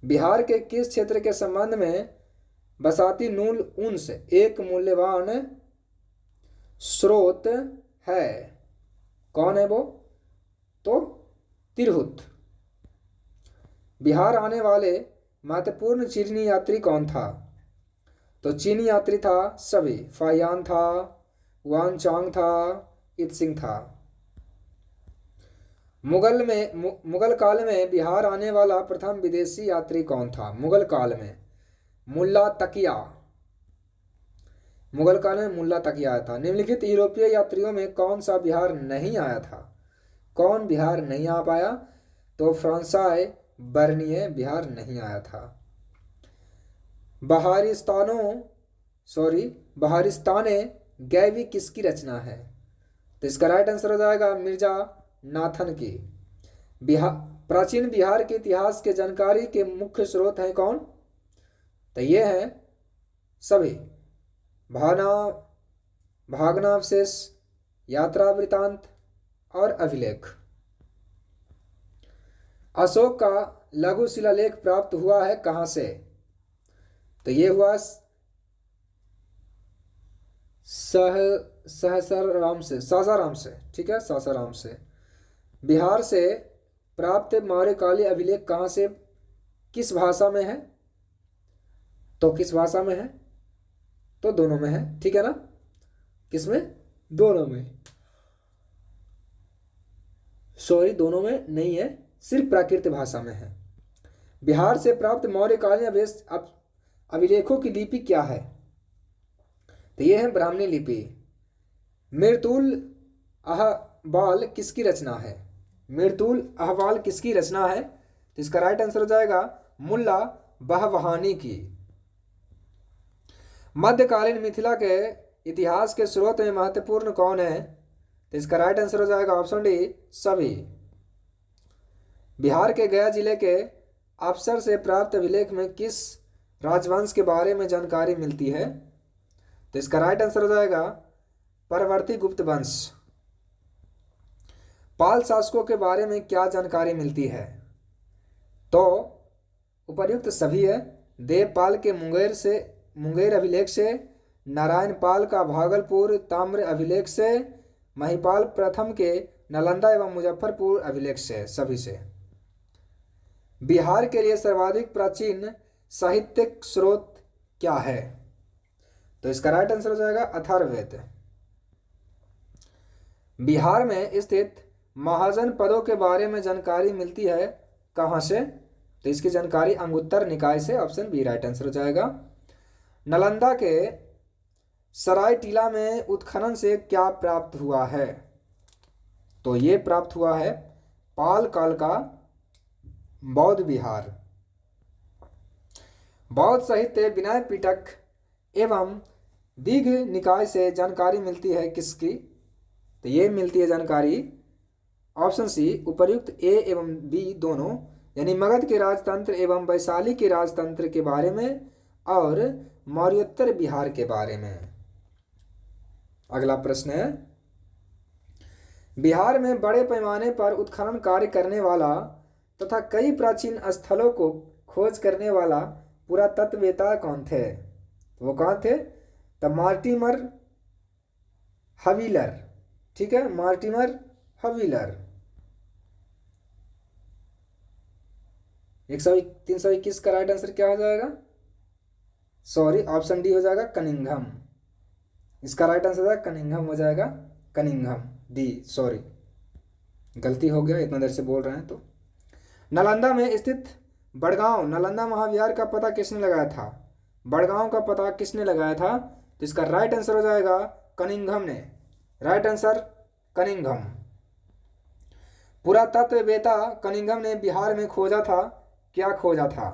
बिहार के किस क्षेत्र के संबंध में बसाती नूल ऊन से एक मूल्यवान स्रोत है? कौन है वो? तो तिरहुत। बिहार आने वाले महत्वपूर्ण चीनी यात्री कौन था? तो चीनी यात्री था सभी, फाहियान था, वान चांग था, इत्सिंग था। मुगल काल में बिहार आने वाला प्रथम विदेशी यात्री कौन था? मुगल काल में मुल्ला तकिया। मुगल काल में मुल्ला तकिया आया था। निम्नलिखित यूरोपीय यात्रियों में कौन सा बिहार नहीं आया था? कौन बिहार नहीं आ पाया? तो फ्रांसाई बर्निए बिहार नहीं आया था। बहारिस्ताने गैवी किसकी रचना है? तो इसका राइट आंसर हो जाएगा मिर्जा नाथन की। प्राचीन बिहार के इतिहास के जानकारी के मुख्य स्रोत हैं कौन? तो ये हैं सभी भागनावशेष, यात्रा वृतांत और अभिलेख। अशोक का लघु शिलालेख प्राप्त हुआ है कहाँ से? तो ये हुआ सहसराम से, सासाराम से, ठीक है, सासाराम से। बिहार से प्राप्त मौर्यकालीन अभिलेख कहाँ से, किस भाषा में है, तो किस भाषा में है, तो दोनों में है, ठीक है ना, किसमें, दोनों में, सॉरी दोनों में नहीं है, सिर्फ प्राकृत भाषा में है। बिहार से प्राप्त मौर्यकालीन अभिलेखों की लिपि क्या है, तो ये है ब्राह्मणी लिपि। मृतुल अहवाल किसकी रचना है, मृतुल अहवाल किसकी रचना है, तो इसका राइट आंसर हो जाएगा मुल्ला बहवहानी की। मध्यकालीन मिथिला के इतिहास के स्रोत में महत्वपूर्ण कौन है, तो इसका राइट आंसर हो जाएगा ऑप्शन डी सभी। बिहार के गया जिले के अफसर से प्राप्त अभिलेख में किस राजवंश के बारे में जानकारी मिलती है, तो इसका राइट आंसर हो जाएगा परवर्ती गुप्त वंश। पाल शासकों के बारे में क्या जानकारी मिलती है, तो उपर्युक्त सभी है। देवपाल के मुंगेर अभिलेख से, नारायण पाल का भागलपुर ताम्र अभिलेख से, महिपाल प्रथम के नालंदा एवं मुजफ्फरपुर अभिलेख से, सभी से। बिहार के लिए सर्वाधिक प्राचीन साहित्यिक स्रोत क्या है, तो इसका राइट आंसर हो जाएगा अथर्ववेद। बिहार में स्थित महाजन पदों के बारे में जानकारी मिलती है कहाँ से, तो इसकी जानकारी अंगुत्तर निकाय से, ऑप्शन बी राइट आंसर हो जाएगा। नालंदा के सराय टीला में उत्खनन से क्या प्राप्त हुआ है, तो ये प्राप्त हुआ है पाल काल का बौद्ध विहार। बौद्ध साहित्य विनय पिटक एवं दीघ निकाय से जानकारी मिलती है किसकी, तो ये मिलती है जानकारी ऑप्शन सी उपर्युक्त ए एवं बी दोनों, यानी मगध के राजतंत्र एवं वैशाली के राजतंत्र के बारे में और मौर्योत्तर बिहार के बारे में। अगला प्रश्न है, बिहार में बड़े पैमाने पर उत्खनन कार्य करने वाला तथा कई प्राचीन स्थलों को खोज करने वाला पुरातत्ववेता कौन थे, वो कौन थे, तो मार्टिमर हवीलर, ठीक है, मार्टिमर हवीलर। 321 का राइट आंसर क्या हो जाएगा, सॉरी ऑप्शन डी हो जाएगा कनिंघम, इसका राइट आंसर हो जाएगा कनिंघम हो जाएगा, कनिंघम डी, सॉरी गलती हो गया, इतना देर से बोल रहे हैं तो। नालंदा में स्थित बड़गांव नालंदा महाविहार का पता किसने लगाया था, बड़गांव का पता किसने लगाया था, तो इसका राइट आंसर हो जाएगा कनिंघम ने, राइट आंसर कनिंघम। पुरातत्ववेता कनिंघम ने बिहार में खोजा था, क्या खोजा था,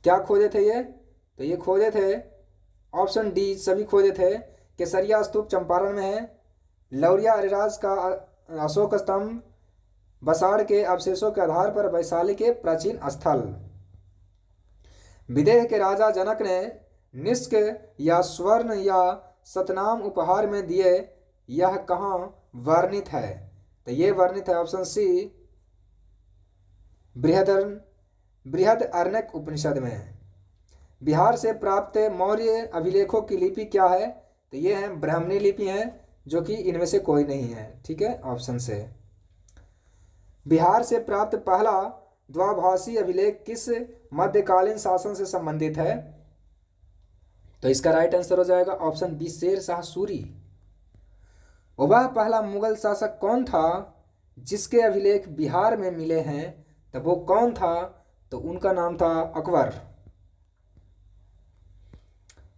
क्या खोजे थे ये, तो ये खोजे थे ऑप्शन डी सभी खोजे थे। केसरिया स्तूप चंपारण में है, लौरिया अरिराज का अशोक स्तंभ, बसाड़ के अवशेषों के आधार पर वैशाली के प्राचीन स्थल। विदेह के राजा जनक ने निष्क या स्वर्ण या सतनाम उपहार में दिए, यह कहाँ वर्णित है, तो ये वर्णित है ऑप्शन सी बृहद अर्णक उपनिषद में। बिहार से प्राप्त मौर्य अभिलेखों की लिपि क्या है, तो ये है ब्राह्मणी लिपि है, जो कि इनमें से कोई नहीं है, ठीक है, ऑप्शन से। बिहार से प्राप्त पहला द्विभाषी अभिलेख किस मध्यकालीन शासन से संबंधित है, तो इसका राइट आंसर हो जाएगा ऑप्शन बी शेर शाह सूरी। वह पहला मुगल शासक कौन था जिसके अभिलेख बिहार में मिले हैं, तो वो कौन था, तो उनका नाम था अकबर।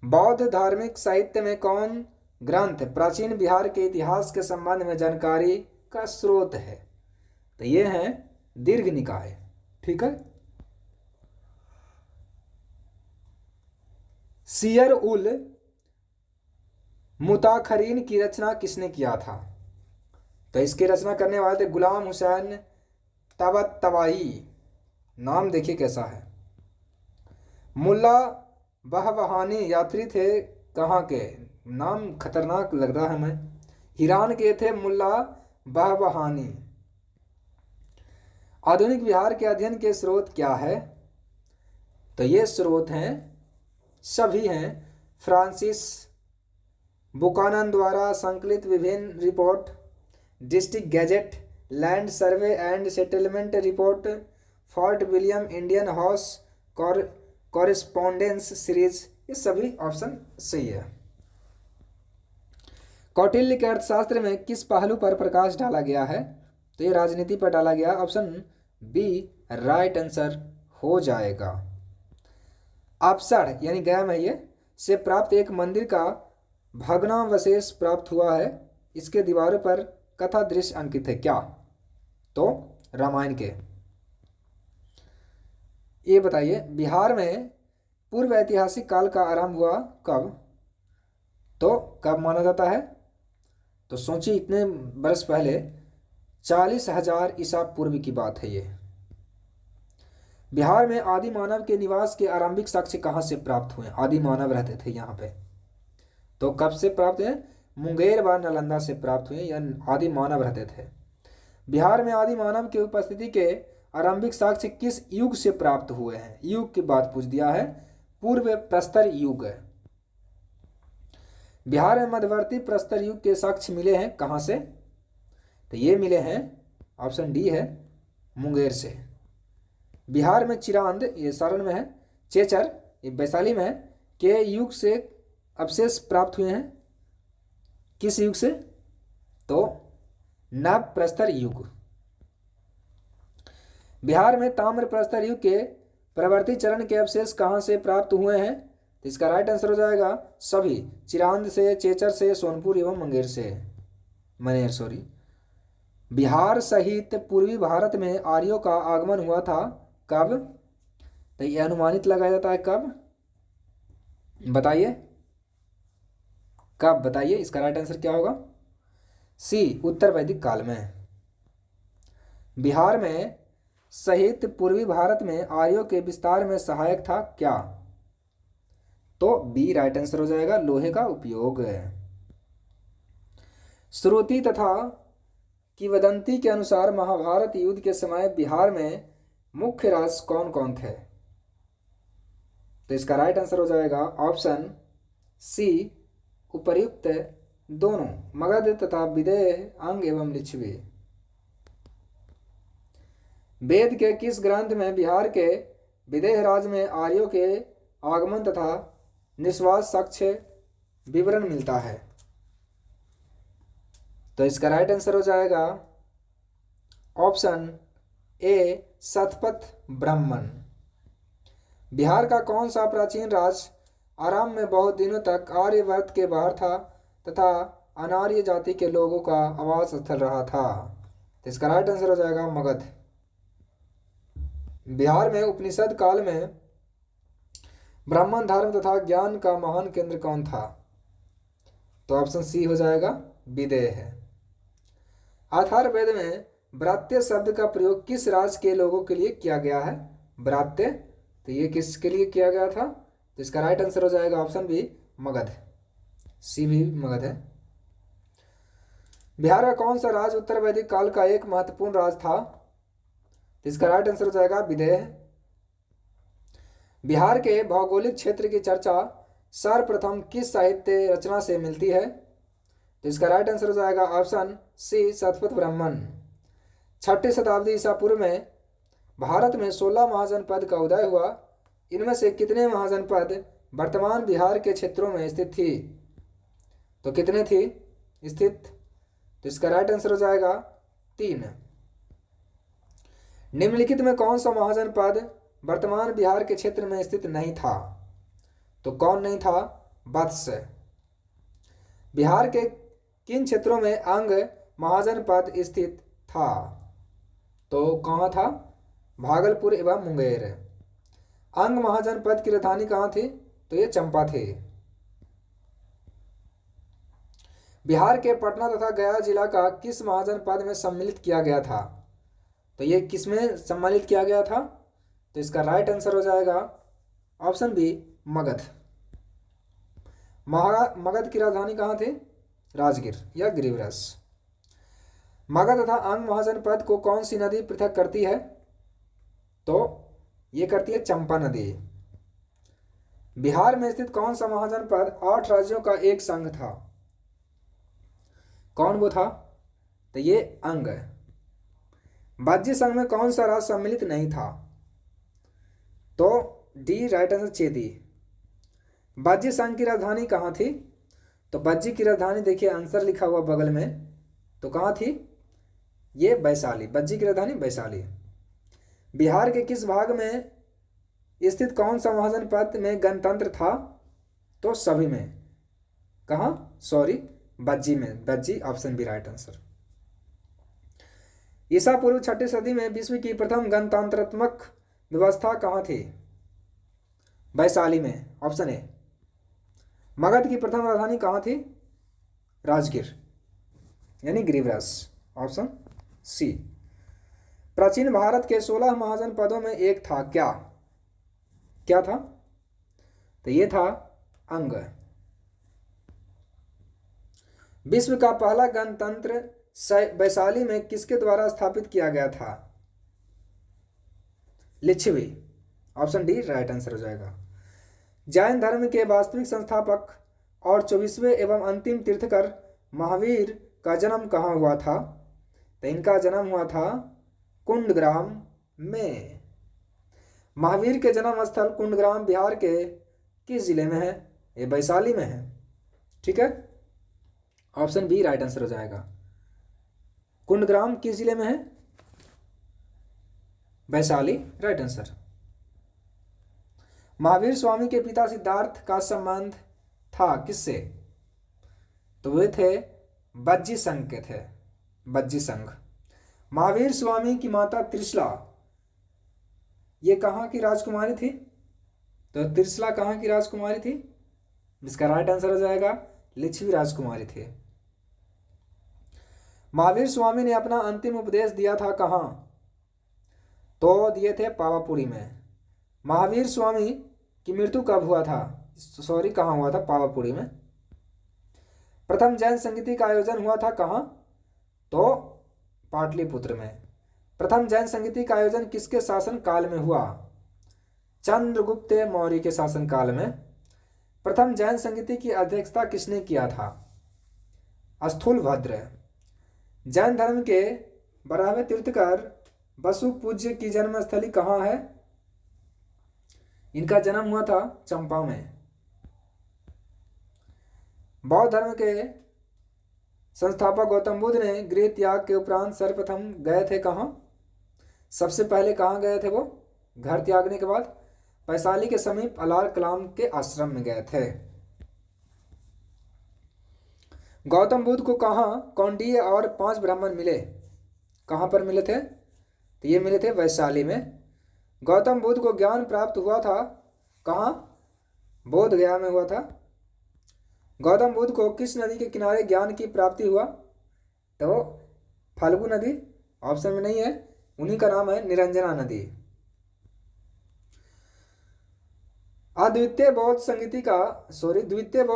बौद्ध धार्मिक साहित्य में कौन ग्रंथ प्राचीन बिहार के इतिहास के संबंध में जानकारी का स्रोत है, तो ये है दीर्घ निकाय, ठीक है। सियर उल मुताखरीन की रचना किसने किया था, तो इसकी रचना करने वाले थे गुलाम हुसैन तबतबाई, नाम देखिए कैसा है। मुल्ला बहवहानी यात्री थे कहाँ के, नाम खतरनाक लग रहा है हमें, ईरान के थे मुल्ला बहवहानी। आधुनिक बिहार के अध्ययन के स्रोत क्या है, तो ये स्रोत हैं सभी हैं फ्रांसिस बुकानन द्वारा संकलित विभिन्न report, district gadget, land survey and settlement report, fort William Indian house correspondence series, ये सभी ऑप्शन सही है। कौटिल्य के अर्थशास्त्र में किस पहलू पर प्रकाश डाला गया है? तो ये राजनीति पर डाला गया। ऑप्शन बी राइट आंसर हो जाएगा। अपसड़ यानी गया में ये से प्राप्त एक मंदिर का भग्नावशेष प्राप्त हुआ है। इसके दीवारों पर कथा दृश्य अंकित है क्या? तो रामायण के। ये बताइए बिहार में पूर्व ऐतिहासिक काल का आरंभ हुआ कब? तो कब माना जाता है? तो सोचिए इतने वर्ष पहले 40,000 ईसा पूर्व की बात है ये। बिहार में आदि मानव के निवास के आरंभिक साक्ष्य कहाँ से प्राप्त हुए? आदि मानव रहते थे यहाँ पे, तो कब से प्राप्त हुए? मुंगेर व नालंदा से प्राप्त हुए, या आदि मानव रहते थे। बिहार में आदि मानव की उपस्थिति के आरंभिक साक्ष्य किस युग से प्राप्त हुए हैं? युग की बात पूछ दिया है, पूर्व प्रस्तर युग है। बिहार में मध्यवर्ती प्रस्तर युग के साक्ष्य मिले हैं कहाँ से? तो ये मिले हैं, ऑप्शन डी है, मुंगेर से। बिहार में चिरांद, ये सारण में है, चेचर ये वैशाली में है, के युग से अवशेष प्राप्त हुए हैं। किस युग से? तो नव प्रस्तर युग। बिहार में ताम्र प्रस्तर युग के प्रवर्ती चरण के अवशेष कहाँ से प्राप्त हुए हैं? तो इसका राइट आंसर हो जाएगा सभी, चिरांद से, चेचर से, सोनपुर एवं मंगेर से, मनेर सॉरी। बिहार सहित पूर्वी भारत में आर्यों का आगमन हुआ था कब? तो यह अनुमानित लगाया जाता है कब? बताइए कब, बताइए इसका राइट आंसर क्या होगा? सी उत्तर वैदिक काल में। बिहार में सहित पूर्वी भारत में आर्यों के विस्तार में सहायक था क्या? तो बी राइट आंसर हो जाएगा, लोहे का उपयोग है। श्रुति तथा किंवदंती के अनुसार महाभारत युद्ध के समय बिहार में मुख्य राज कौन कौन थे? तो इसका राइट आंसर हो जाएगा ऑप्शन सी उपर्युक्त दोनों, मगध तथा विदेह, अंग एवं लिच्छवी। वेद के किस ग्रंथ में बिहार के विदेह राज में आर्यों के आगमन तथा निश्वास साक्ष्य विवरण मिलता है? तो इसका राइट आंसर हो जाएगा ऑप्शन ए शतपथ ब्राह्मण। बिहार का कौन सा प्राचीन राज आराम में बहुत दिनों तक आर्यवर्त के बाहर था तथा अनार्य जाति के लोगों का आवास स्थल रहा था? तो इसका राइट आंसर हो जाएगा मगध। बिहार में उपनिषद काल में ब्राह्मण धर्म तथा ज्ञान का महान केंद्र कौन था? तो ऑप्शन सी हो जाएगा विदेह है। अथर्ववेद में ब्रात्य शब्द का प्रयोग किस राज्य के लोगों के लिए किया गया है? ब्रात्य, तो ये किसके लिए किया गया था? तो इसका राइट आंसर हो जाएगा ऑप्शन बी मगध, सी भी मगध है। बिहार का कौन सा राज्य उत्तर वैदिक काल का एक महत्वपूर्ण राज्य था? तो इसका राइट आंसर हो जाएगा विदेह। बिहार के भौगोलिक क्षेत्र की चर्चा सर्वप्रथम किस साहित्य रचना से मिलती है? तो इसका राइट आंसर हो जाएगा ऑप्शन सी शतपथ ब्राह्मण। 6ठी शताब्दी ईसा पूर्व में भारत में 16 महाजनपद का उदय हुआ। इनमें से कितने महाजनपद वर्तमान बिहार के क्षेत्रों में स्थित थी? तो कितने थी स्थित? तो इसका राइट आंसर हो जाएगा 3। निम्नलिखित में कौन सा महाजनपद वर्तमान बिहार के क्षेत्र में स्थित नहीं था? तो कौन नहीं था? वत्स। बिहार के किन क्षेत्रों में अंग महाजनपद स्थित था? तो कहाँ था? भागलपुर एवं मुंगेर। अंग महाजनपद की राजधानी कहाँ थी? तो ये चंपा थी। बिहार के पटना तथा गया जिला का किस महाजनपद में सम्मिलित किया गया था? तो ये किस में सम्मिलित किया गया था? तो इसका राइट आंसर हो जाएगा ऑप्शन बी मगध। मगध की राजधानी कहाँ थी? राजगीर या गिरिवरस। मगध तथा अंग महाजनपद को कौन सी नदी पृथक करती है? तो ये करती है चंपा नदी। बिहार में स्थित कौन सा महाजनपद 8 राज्यों का एक संघ था? कौन वो था? तो ये अंग। बाह्य संघ में कौन सा राज्य सम्मिलित नहीं था? तो डी राइट आंसर चेदी। बाह्य संघ की राजधानी कहाँ थी? तो बाह्य की राजधानी देखिए आंसर लिखा हुआ बगल में, तो कहाँ थी? ये वैशाली। बाह्य की राजधानी वैशाली। बिहार के किस भाग में स्थित कौन सा महाजनपद में गणतंत्र था? तो सभी में। कहाँ? सॉरी, बाह्य में। बाह्य ऑप्शन बी राइट आंसर। ईसा पूर्व 6ठी सदी में विश्व की प्रथम गणतंत्रात्मक व्यवस्था कहाँ थी? वैशाली में। Option A. मगध की प्रथम राजधानी कहाँ थी? राजगीर यानी गिरिव्रज। Option C. प्राचीन भारत के 16 महाजनपदों में एक था, क्या? क्या था? तो ये था अंग। विश्व का पहला गणतंत्र वैशाली में किसके द्वारा स्थापित किया गया था? Licchavi. Option D right answer हो जाएगा। जैन धर्म के वास्तविक संस्थापक और 24वें एवं अंतिम तीर्थकर महावीर का जन्म कहाँ हुआ था? तो इनका जन्म हुआ था कुंडग्राम में। महावीर के जन्म स्थल कुंडग्राम बिहार के किस जिले में है? ये वैशाली में है। ठीक है, ऑप्शन बी राइट आंसर हो जाएगा। कुंडग्राम किस जिले में है? Vaishali right answer. महावीर स्वामी के पिता सिद्धार्थ का संबंध था किससे? तो वे थे बज्जी संघ के थे। बज्जी संघ। महावीर स्वामी की माता त्रिशला ये कहाँ की राजकुमारी थी? तो त्रिशला कहाँ की राजकुमारी थी? इसका राइट आंसर हो जाएगा लिच्छवी राजकुमारी थी। महावीर स्वामी ने अपना अंतिम उपदेश दिया था कहाँ? तो दिए थे पावापुरी में। महावीर स्वामी की मृत्यु कब हुआ था? सॉरी, कहाँ हुआ था? पावापुरी में। प्रथम जैन संगीति का आयोजन हुआ था कहाँ? तो पाटलिपुत्र में। प्रथम जैन संगीति का आयोजन किसके शासन काल में हुआ? चंद्रगुप्त मौर्य के शासन काल में। प्रथम जैन संगीति की अध्यक्षता किसने किया था? स्थूलभद्र। जैन धर्म के 12वें तीर्थकर बसु पूज्य की जन्मस्थली कहाँ है? इनका जन्म हुआ था चंपा में। बौद्ध धर्म के संस्थापक गौतम बुद्ध ने गृह त्याग के उपरांत सर्वप्रथम गए थे कहाँ? सबसे पहले कहाँ गए थे वो? घर त्यागने के बाद वैशाली के समीप अलार कलाम के आश्रम में गए थे। गौतम बुद्ध को कहाँ कौंडिन्य और 5 ब्राह्मण मिले? कहाँ पर मिले थे? तो ये मिले थे वैशाली में। गौतम बुद्ध को ज्ञान प्राप्त हुआ था कहाँ? बोध गया में हुआ था। गौतम बुद्ध को किस नदी के किनारे ज्ञान की प्राप्ति हुआ? तो फाल्गु नदी। ऑप्शन में नहीं है, उन्हीं का नाम है निरंजना नदी। द्वितीय बौद्ध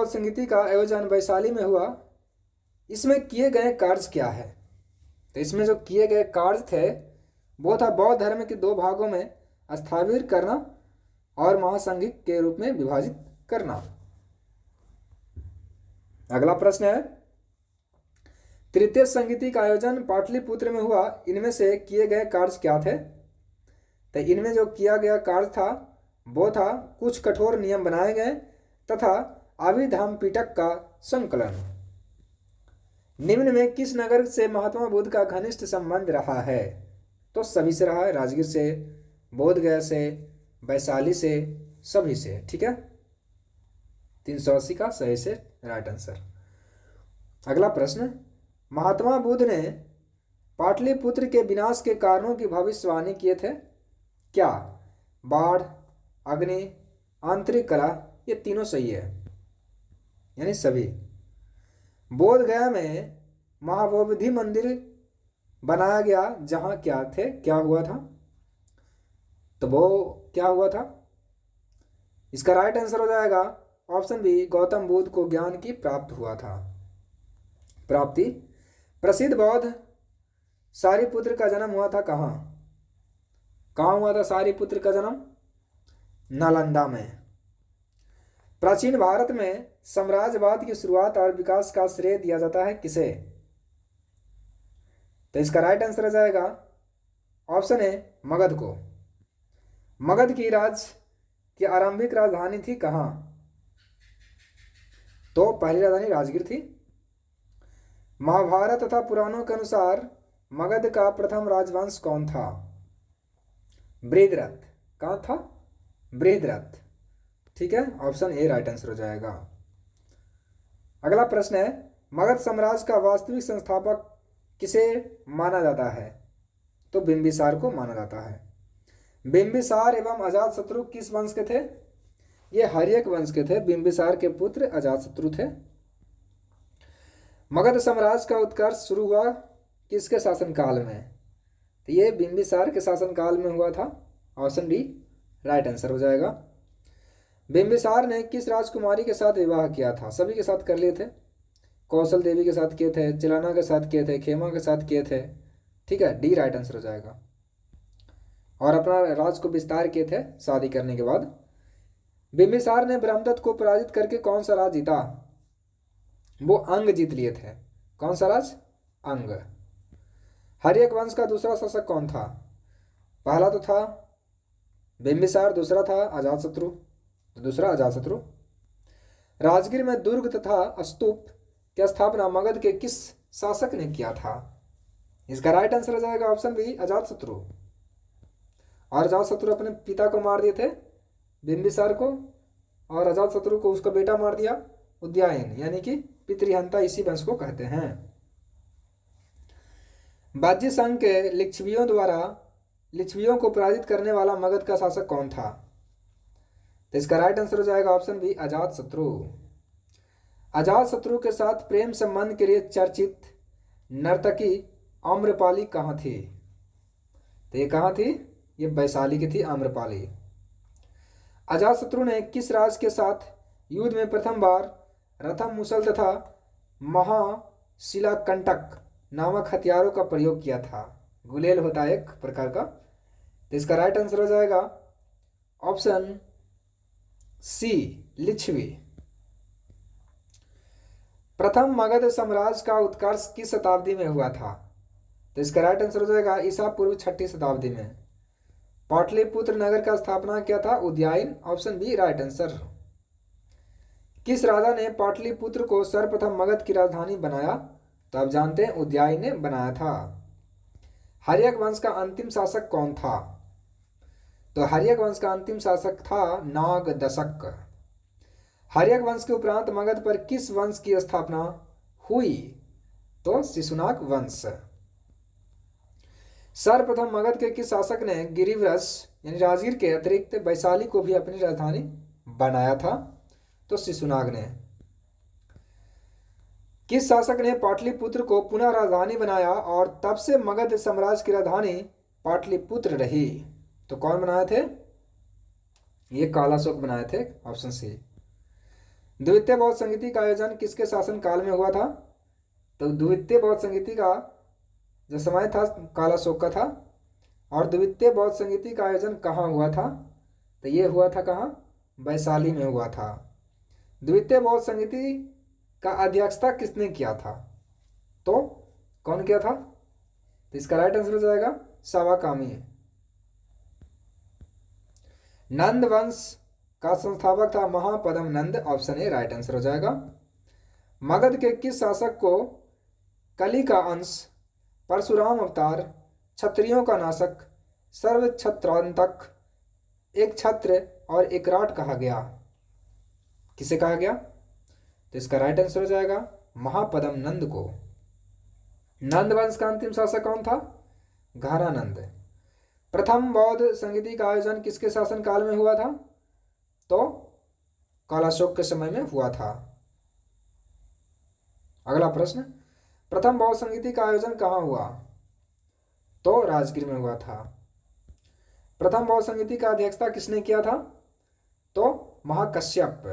संगीति का आयोजन वैशाली में हुआ। इसमें किए गए कार्य क्या है? तो इसमें जो किए गए कार्य थे वो था बौद्ध धर्म के 2 भागों में स्थापित करना और महासंघिक के रूप में विभाजित करना। अगला प्रश्न है, तृतीय संगीति का आयोजन पाटलिपुत्र में हुआ। इनमें से किए गए कार्य क्या थे? तो इनमें जो किया गया कार्य था वो था कुछ कठोर नियम बनाए गए तथा अभिधाम पिटक का संकलन। निम्न में किस नगर से महात्मा बुद्ध का घनिष्ठ संबंध रहा है? तो सभी से रहा है, राजगीर से, बोधगया से, वैशाली से, सभी से। ठीक है, 380 का सही से राइट आंसर। अगला प्रश्न, महात्मा बुद्ध ने पाटलिपुत्र के विनाश के कारणों की भविष्यवाणी किए थे क्या? बाढ़, अग्नि, आंतरिक कला, ये तीनों सही है यानी सभी। बोध गया में महाबोधि मंदिर बनाया गया जहां क्या हुआ था? तो वो क्या हुआ था? इसका राइट आंसर हो जाएगा ऑप्शन बी, गौतम बुद्ध को ज्ञान की प्राप्ति। प्रसिद्ध बौद्ध सारिपुत्र का जन्म हुआ था कहाँ? कहाँ हुआ था सारिपुत्र का जन्म? नालंदा में। प्राचीन भारत में साम्राज्यवाद की शुरुआत और विकास का श्रेय दिया जाता है किसे? तो इसका राइट आंसर आ जाएगा ऑप्शन है मगध को। मगध की आरंभिक राजधानी थी कहाँ? तो पहली राजधानी राजगीर थी। महाभारत तथा पुराणों के अनुसार मगध का प्रथम राजवंश कौन था? बृहद्रथ। कहाँ था? बृहद्रथ। ठीक है, ऑप्शन ए राइट आंसर हो जाएगा। अगला प्रश्न है, मगध साम्राज्य का वास्तविक संस्थापक किसे माना जाता है? तो बिंबिसार को माना जाता है। बिंबिसार एवं अजातशत्रु किस वंश के थे? ये हर्यक वंश के थे। बिंबिसार के पुत्र अजातशत्रु थे। मगध साम्राज्य का उत्कर्ष शुरू हुआ किसके शासनकाल में? तो ये बिंबिसार के शासनकाल में हुआ था। ऑप्शन डी राइट आंसर हो जाएगा। बिंबिसार ने किस राजकुमारी के साथ विवाह किया था? सभी के साथ कर लिए थे। कौशल देवी के साथ किए थे, चिलाना के साथ किए थे, खेमा के साथ किए थे। ठीक है, डी राइट आंसर हो जाएगा। और अपना राज को विस्तार किए थे शादी करने के बाद। बिंबिसार ने ब्रह्मदत्त को पराजित करके कौन सा राज जीता? वो अंग जीत लिए थे। कौन सा राज? अंग। हर्यक वंश का दूसरा शासक कौन था? पहला तो था बिंबिसार, दूसरा था अजातशत्रु। दूसरा अजातशत्रु। राजगीर में दुर्ग तथा स्तूप की स्थापना मगध के किस शासक ने किया था? इसका राइट आंसर हो जाएगा ऑप्शन बी अजातशत्रु। और अजातशत्रु अपने पिता को मार दिए थे, बिंबिसार को, और अजातशत्रु को उसका बेटा मार दिया उदयायन, यानी कि पितृहंता इसी वंश को कहते हैं। बाज्य संघ के लिच्छवियों को पराजित करने वाला मगध का शासक कौन था? तो इसका राइट आंसर हो जाएगा ऑप्शन बी अजातशत्रु। अजातशत्रु के साथ प्रेम संबंध के लिए चर्चित नर्तकी आम्रपाली कहाँ थी? तो ये कहाँ थी? ये वैशाली की थी आम्रपाली। अजातशत्रु ने किस राज के साथ युद्ध में प्रथम बार रथम मुसल तथा महाशिलाकंटक नामक हथियारों का प्रयोग किया था? गुलेल होता है एक प्रकार का। तो इसका राइट आंसर हो जाएगा ऑप्शन सी लिच्छवी। प्रथम मगध साम्राज्य का उत्कर्ष किस शताब्दी में हुआ था? तो इसका राइट आंसर हो जाएगा ईसा पूर्व 6ठी शताब्दी में। पाटलिपुत्र नगर का स्थापना किया था Udayayan. Option B right answer. किस राजा ने पाटलिपुत्र को सर्वप्रथम मगध की राजधानी बनाया? तो आप जानते हैं उदयायन ने बनाया था। हर्यक वंश का अंतिम शासक कौन था? तो हर्यक वंश का अंतिम शासक था नागदशक। हर्यक वंश के उपरांत मगध पर किस वंश की स्थापना हुई? तो शिशुनाग वंश। सर्वप्रथम मगध के किस शासक ने गिरिव्रज यानी राजगीर के अतिरिक्त वैशाली को भी अपनी राजधानी बनाया था? तो शिशुनाग ने। किस शासक ने पाटलिपुत्र को पुनः राजधानी बनाया और तब से मगध साम्राज्य की राजधानी पाटलिपुत्र रही? तो कौन बनाए थे? ये कालाशोक बनाए थे। Option C. द्वितीय बौद्ध संगीति का आयोजन किसके शासन काल में हुआ था? तो द्वितीय बौद्ध संगीति का जो समय था कालाशोक का था। और द्वितीय बौद्ध संगीति का आयोजन कहाँ हुआ था? तो ये हुआ था कहाँ? वैशाली में हुआ था। द्वितीय बौद्ध संगीति का अध्यक्षता किसने किया था? तो कौन किया था? तो इसका राइट आंसर हो जाएगा सावाकामी। नंद वंश का संस्थापक था महापद्म नंद। ऑप्शन ए राइट आंसर हो जाएगा। मगध के किस शासक को कली का अंश, परशुराम अवतार, क्षत्रियों का नाशक, सर्व छत्रांतक, एक छत्र और एकराट कहा गया? किसे कहा गया? तो इसका राइट आंसर हो जाएगा महापद्म नंद को। नंद वंश का अंतिम शासक कौन था? घारानंद। प्रथम बौद्ध संगीति का आयोजन किसके शासन काल में हुआ था? तो कालाशोक के समय में हुआ था। अगला प्रश्न, प्रथम बौद्ध संगीति का आयोजन कहाँ हुआ? तो राजगीर में हुआ था। प्रथम बौद्ध संगीति का अध्यक्षता किसने किया था? तो महाकश्यप।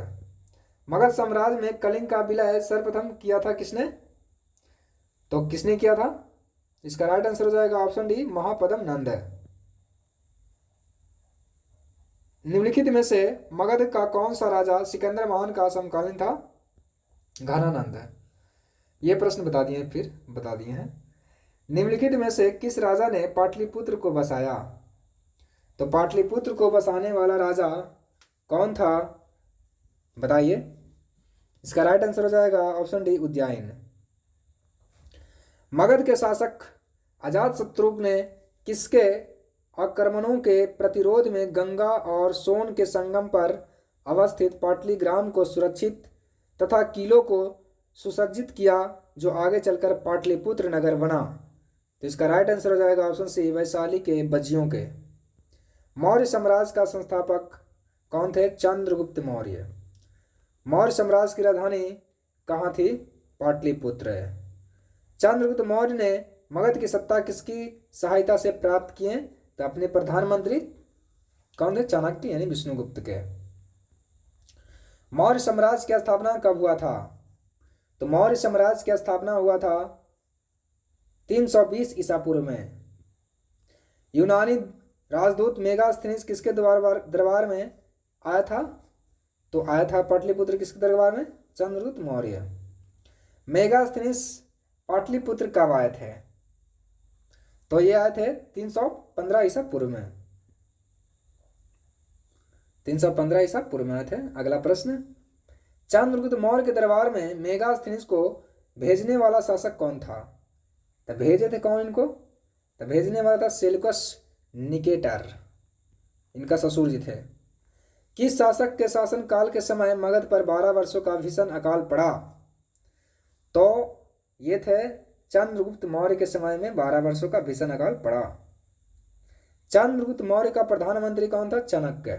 मगध साम्राज्य में कलिंग का विलय सर्वप्रथम किया था किसने? तो किसने किया था? इसका राइट आंसर हो जाएगा ऑप्शन डी महापद्म नंद। निम्नलिखित में से मगध का कौन सा राजा सिकंदर महान का समकालीन था? घानानंद। ये प्रश्न बता दिए हैं। निम्नलिखित में से किस राजा ने पाटलिपुत्र को बसाया? तो पाटलिपुत्र को बसाने वाला राजा कौन था, बताइए। इसका राइट आंसर हो जाएगा ऑप्शन डी, उज्जैन। मगध के शासक अजातशत्रु ने किसके आक्रमणों के प्रतिरोध में गंगा और सोन के संगम पर अवस्थित पाटलिग्राम को सुरक्षित तथा किलों को सुसज्जित किया, जो आगे चलकर पाटलिपुत्र नगर बना? तो इसका राइट आंसर हो जाएगा ऑप्शन सी, वैशाली के बज्जियों के। मौर्य साम्राज्य का संस्थापक कौन थे? चंद्रगुप्त मौर्य। मौर्य साम्राज्य की राजधानी कहाँ थी? पाटलिपुत्र। चंद्रगुप्त मौर्य ने मगध की सत्ता किसकी सहायता से प्राप्त किए? तो अपने प्रधानमंत्री कौन थे? चाणक्य यानी विष्णुगुप्त के। मौर्य साम्राज्य की स्थापना कब हुआ था? तो मौर्य साम्राज्य की स्थापना हुआ था 320 ईसा पूर्व में। यूनानी राजदूत मेगास्थनीज किसके दरबार में आया था? तो आया था पाटलिपुत्र किसके दरबार में? चंद्रगुप्त मौर्य। मेगास्थनीज पाटलिपुत्र कब आए थे? तो ये आए थे 315 ईसा पूर्व में। 315 ईसा पूर्व में आए थे। अगला प्रश्न, चंद्रगुप्त मौर्य के दरबार में मेगास्थनीज को भेजने वाला शासक कौन था? तो भेजे थे कौन इनको? तो भेजने वाला था सेल्यूकस निकेटर, इनका ससुर जी थे। किस शासक के शासन काल के समय मगध पर 12 वर्षों का भीषण अकाल पड़ा? तो ये थे चंद्रगुप्त मौर्य के समय में 12 वर्षों का भीषण अकाल पड़ा। चंद्रगुप्त मौर्य का प्रधानमंत्री कौन था? चाणक्य।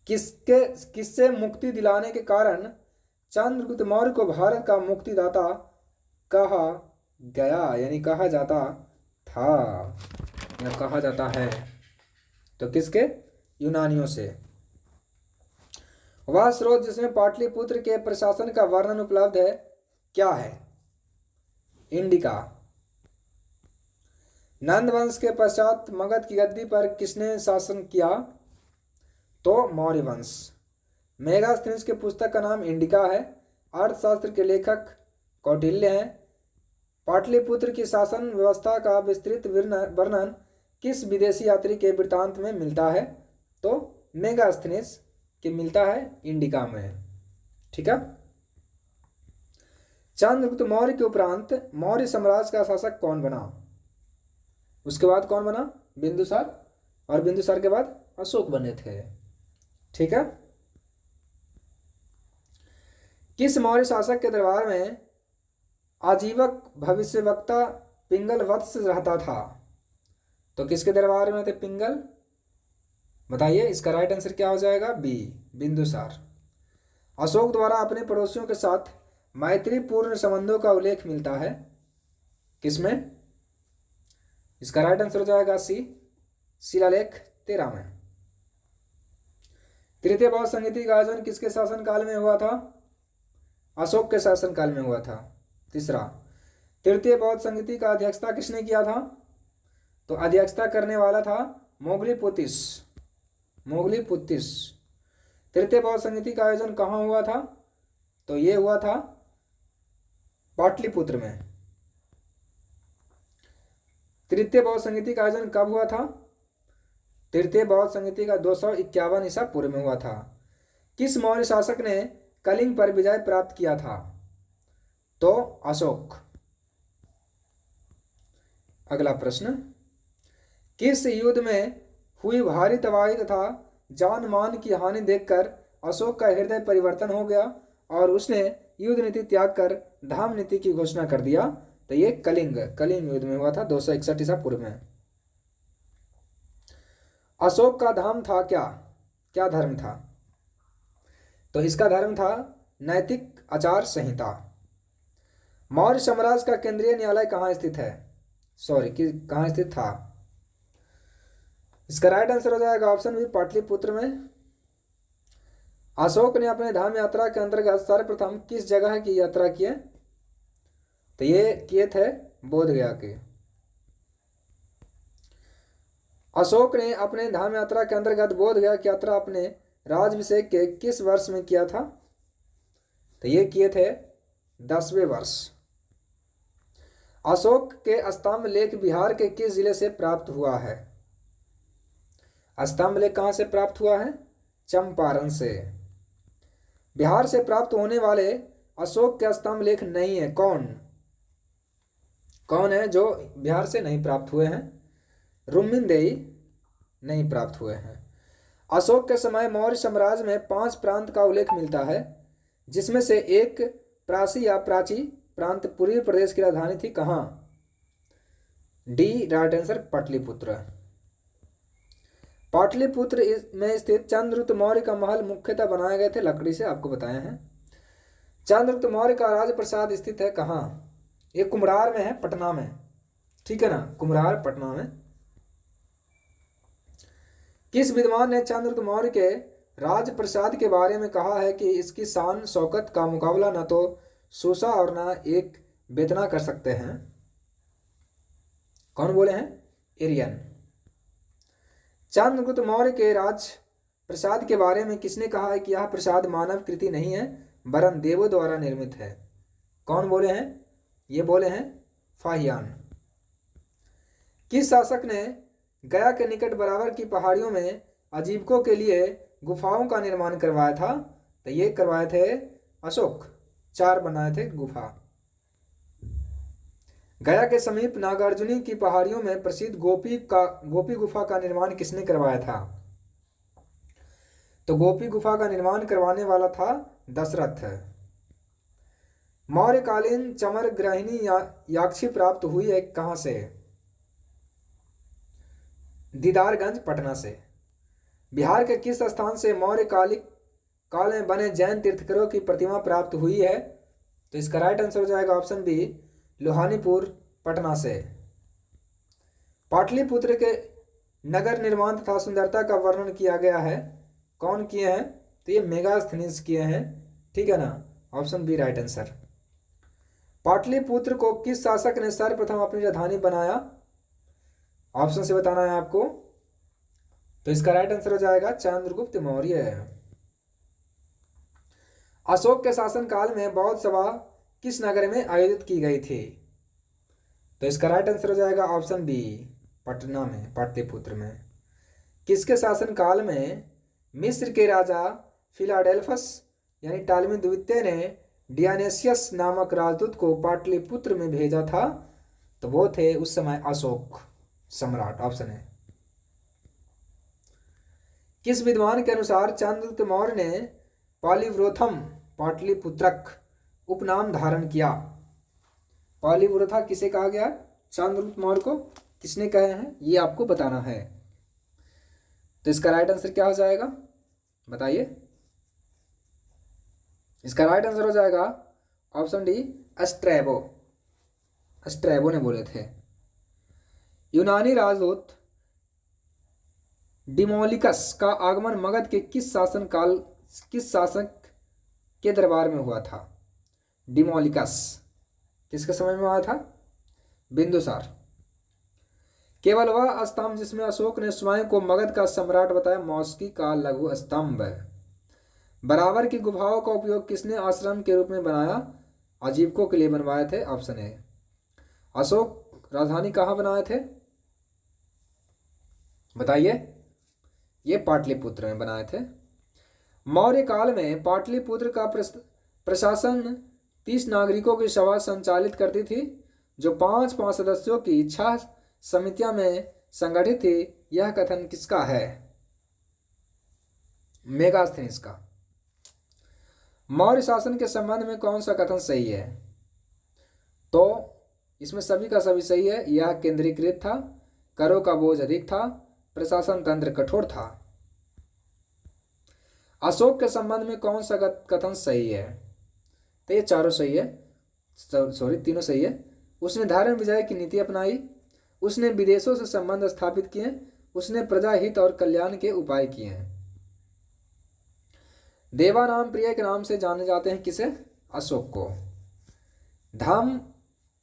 किससे मुक्ति दिलाने के कारण चंद्रगुप्त मौर्य को भारत का मुक्तिदाता कहा गया, यानी कहा जाता था या कहा जाता है? तो किसके? यूनानियों से। वह स्रोत जिसमें पाटलिपुत्र के प्रशासन का वर्णन उपलब्ध है क्या है? इंडिका। नंद वंश के पश्चात मगध की गद्दी पर किसने शासन किया? तो मौर्य वंश। मेगास्थनीज के पुस्तक का नाम इंडिका है। अर्थशास्त्र के लेखक कौटिल्य हैं। पाटलिपुत्र की शासन व्यवस्था का विस्तृत वर्णन किस विदेशी यात्री के वृत्तांत में मिलता है? तो मेगास्थनीज के मिलता है इंडिका में। ठीक है। चंद्रगुप्त मौर्य के उपरांत मौर्य साम्राज्य का शासक कौन बना? उसके बाद कौन बना? बिंदुसार। और बिंदुसार के बाद अशोक बने थे। ठीक है। किस मौर्य शासक के दरबार में आजीवक भविष्यवक्ता पिंगल वत्स रहता था? तो किसके दरबार में थे पिंगल? बताइए, इसका राइट आंसर क्या हो जाएगा? बी, बिंदुसार। अशोक द्वारा अपने पड़ोसियों के साथ मैत्रीपूर्ण संबंधों का उल्लेख मिलता है किसमें? इसका राइट आंसर हो जाएगा सी, शिलालेख 13 में। तृतीय बौद्ध संगीति का आयोजन किसके शासनकाल में हुआ था? अशोक के शासनकाल में हुआ था। तीसरा, तृतीय बौद्ध संगीति का अध्यक्षता किसने किया था? तो अध्यक्षता करने वाला था मोगलीपुतिस। मोगलीपुतिस। तृतीय बौद्ध संगीति का आयोजन कहाँ हुआ था? तो ये हुआ था पाटलिपुत्र में। तृतीय बौद्ध संगीति का आयोजन कब हुआ था? तृतीय बौद्ध संगीति का 251 ईसा पूर्व में हुआ था। किस मौर्य शासक ने कलिंग पर विजय प्राप्त किया था? तो अशोक। अगला प्रश्न, किस युद्ध में हुई भारी तबाही तथा जान मान की हानि देखकर अशोक का हृदय परिवर्तन हो गया और उसने युद्ध नीति त्याग कर धाम नीति की घोषणा कर दिया? तो ये कलिंग युद्ध में हुआ था 261 ईसा पूर्व में। अशोक का धाम था क्या धर्म था? तो इसका धर्म था नैतिक आचार संहिता। मौर्य साम्राज्य का केंद्रीय न्यायालय कहाँ स्थित है? कहाँ स्थित था? इसका राइट आंसर हो जाएगा ऑप्शन बी, पाटलिपुत्र में। अशोक ने अपने धाम यात्रा के अंतर्गत सर्वप्रथम किस जगह की यात्रा की? तो ये किए थे बोध गया के। अशोक ने अपने धाम यात्रा के अंतर्गत बोध गया की यात्रा अपने राज्याभिषेक के किस वर्ष में किया था? तो ये किए थे 10वें वर्ष। अशोक के स्तंभ लेख बिहार के किस जिले से प्राप्त हुआ है? स्तंभ लेख कहाँ से प्राप्त हुआ है? चंपारण से। बिहार से प्राप्त होने वाले अशोक के स्तंभ लेख नहीं है, कौन कौन है जो बिहार से नहीं प्राप्त हुए हैं? रुक्मिणदेही नहीं प्राप्त हुए हैं। अशोक के समय मौर्य साम्राज्य में 5 प्रांत का उल्लेख मिलता है, जिसमें से एक प्राची या प्राची प्रांत पूर्वी प्रदेश की राजधानी थी, कहाँ? D right answer, Pataliputra. Pataliputra में स्थित चंद्रगुप्त मौर्य का महल मुख्यतः बनाए गए थे लकड़ी से, आपको बताए हैं। चंद्रगुप्त मौर्य का राजप्रसाद स्थित है कहाँ? ये कुम्हरार में है, पटना में, ठीक है ना, कुम्हरार पटना में। किस विद्वान ने चंद्रगुप्त मौर्य के राजप्रसाद के बारे में कहा है कि इसकी शान शौकत का मुकाबला न तो सूसा और न एक बेतना कर सकते हैं? कौन बोले हैं? एरियन। चंद्रगुप्त मौर्य के राज प्रसाद के बारे में किसने कहा है कि यह प्रसाद मानव कृति नहीं है वरन देवों द्वारा निर्मित है? कौन बोले हैं? ये बोले हैं फाहियान। किस शासक ने गया के निकट बराबर की पहाड़ियों में आजीविकों के लिए गुफाओं का निर्माण करवाया था? तो ये करवाए थे अशोक, 4 बनाए थे गुफा। गया के समीप नागार्जुनी की पहाड़ियों में प्रसिद्ध गोपी गुफा का निर्माण किसने करवाया था? तो गोपी गुफा का निर्माण करवाने वाला था दशरथ। मौर्यकालीन चमर ग्रहिणी याक्षी प्राप्त हुई है कहां से? दीदारगंज, पटना से। बिहार के किस स्थान से मौर्य काल में बने जैन तीर्थंकरों की प्रतिमा प्राप्त हुई है? तो इसका राइट आंसर हो जाएगा ऑप्शन बी, लोहानीपुर, पटना से। पाटलिपुत्र के नगर निर्माण तथा सुंदरता का वर्णन किया गया है, कौन किए हैं? तो ये मेगास्थनीज किए हैं, ठीक है ना, option B right answer. Pataliputra को किस शासक ने सर्वप्रथम अपनी राजधानी बनाया? ऑप्शन से बताना है आपको। तो इसका राइट आंसर हो जाएगा चंद्रगुप्त मौर्य। अशोक के शासनकाल में बौद्ध सभा किस नगर में आयोजित की गई थी? तो इसका राइट आंसर हो जाएगा ऑप्शन बी, पटना में, पाटलिपुत्र में। किसके शासनकाल में मिस्र के राजा फिलाडेल्फस यानी टालमी द्वितीय ने डियानेसियस नामक राजदूत को पाटलिपुत्र में भेजा था? तो वो थे उस समय अशोक सम्राट, ऑप्शन है। किस विद्वान के अनुसार चंद्रगुप्त मौर्य ने पालिव्रोथम पाटलिपुत्रक उपनाम धारण किया? पालिव्रोथा किसे कहा गया? चंद्रगुप्त मौर्य को। किसने कहे हैं ये आपको बताना है। तो इसका राइट आंसर क्या हो जाएगा बताइए? इसका राइट आंसर हो जाएगा ऑप्शन डी, स्ट्रैबो। स्ट्रैबो ने बोले थे। यूनानी राजदूत डिमोलिकस का आगमन मगध के किस शासक के दरबार में हुआ था? डिमोलिकस किसके समय में हुआ था? बिंदुसार। केवल वह स्तंभ जिसमें अशोक ने स्वयं को मगध का सम्राट बताया मौस्की का लघु स्तंभ। बराबर की गुफाओं का उपयोग किसने आश्रम के रूप में बनाया? आजीविकों के लिए बनवाए थे, ऑप्शन ए। अशोक राजधानी कहाँ बनाए थे बताइए? ये पाटलिपुत्र में बनाए थे। मौर्य काल में पाटलिपुत्र का प्रशासन 30 नागरिकों की सभा संचालित करती थी, जो 5-5 सदस्यों की 6 समितियां में संगठित थी। यह कथन किसका है? मेगास्थनीज का। मौर्य शासन के संबंध में कौन सा कथन सही है? तो इसमें सभी का सभी सही है। यह केंद्रीकृत था, करों का बोझ अधिक था, प्रशासन तंत्र कठोर था। अशोक के संबंध में कौन सा कथन सही है? तो ये चारों सही है, सॉरी तीनों सही है। उसने धर्म विजय की नीति अपनाई, उसने विदेशों से संबंध स्थापित किए, उसने प्रजा हित और कल्याण के उपाय किए हैं। देवानाम प्रिय के नाम से जाने जाते हैं किसे? अशोक को। धाम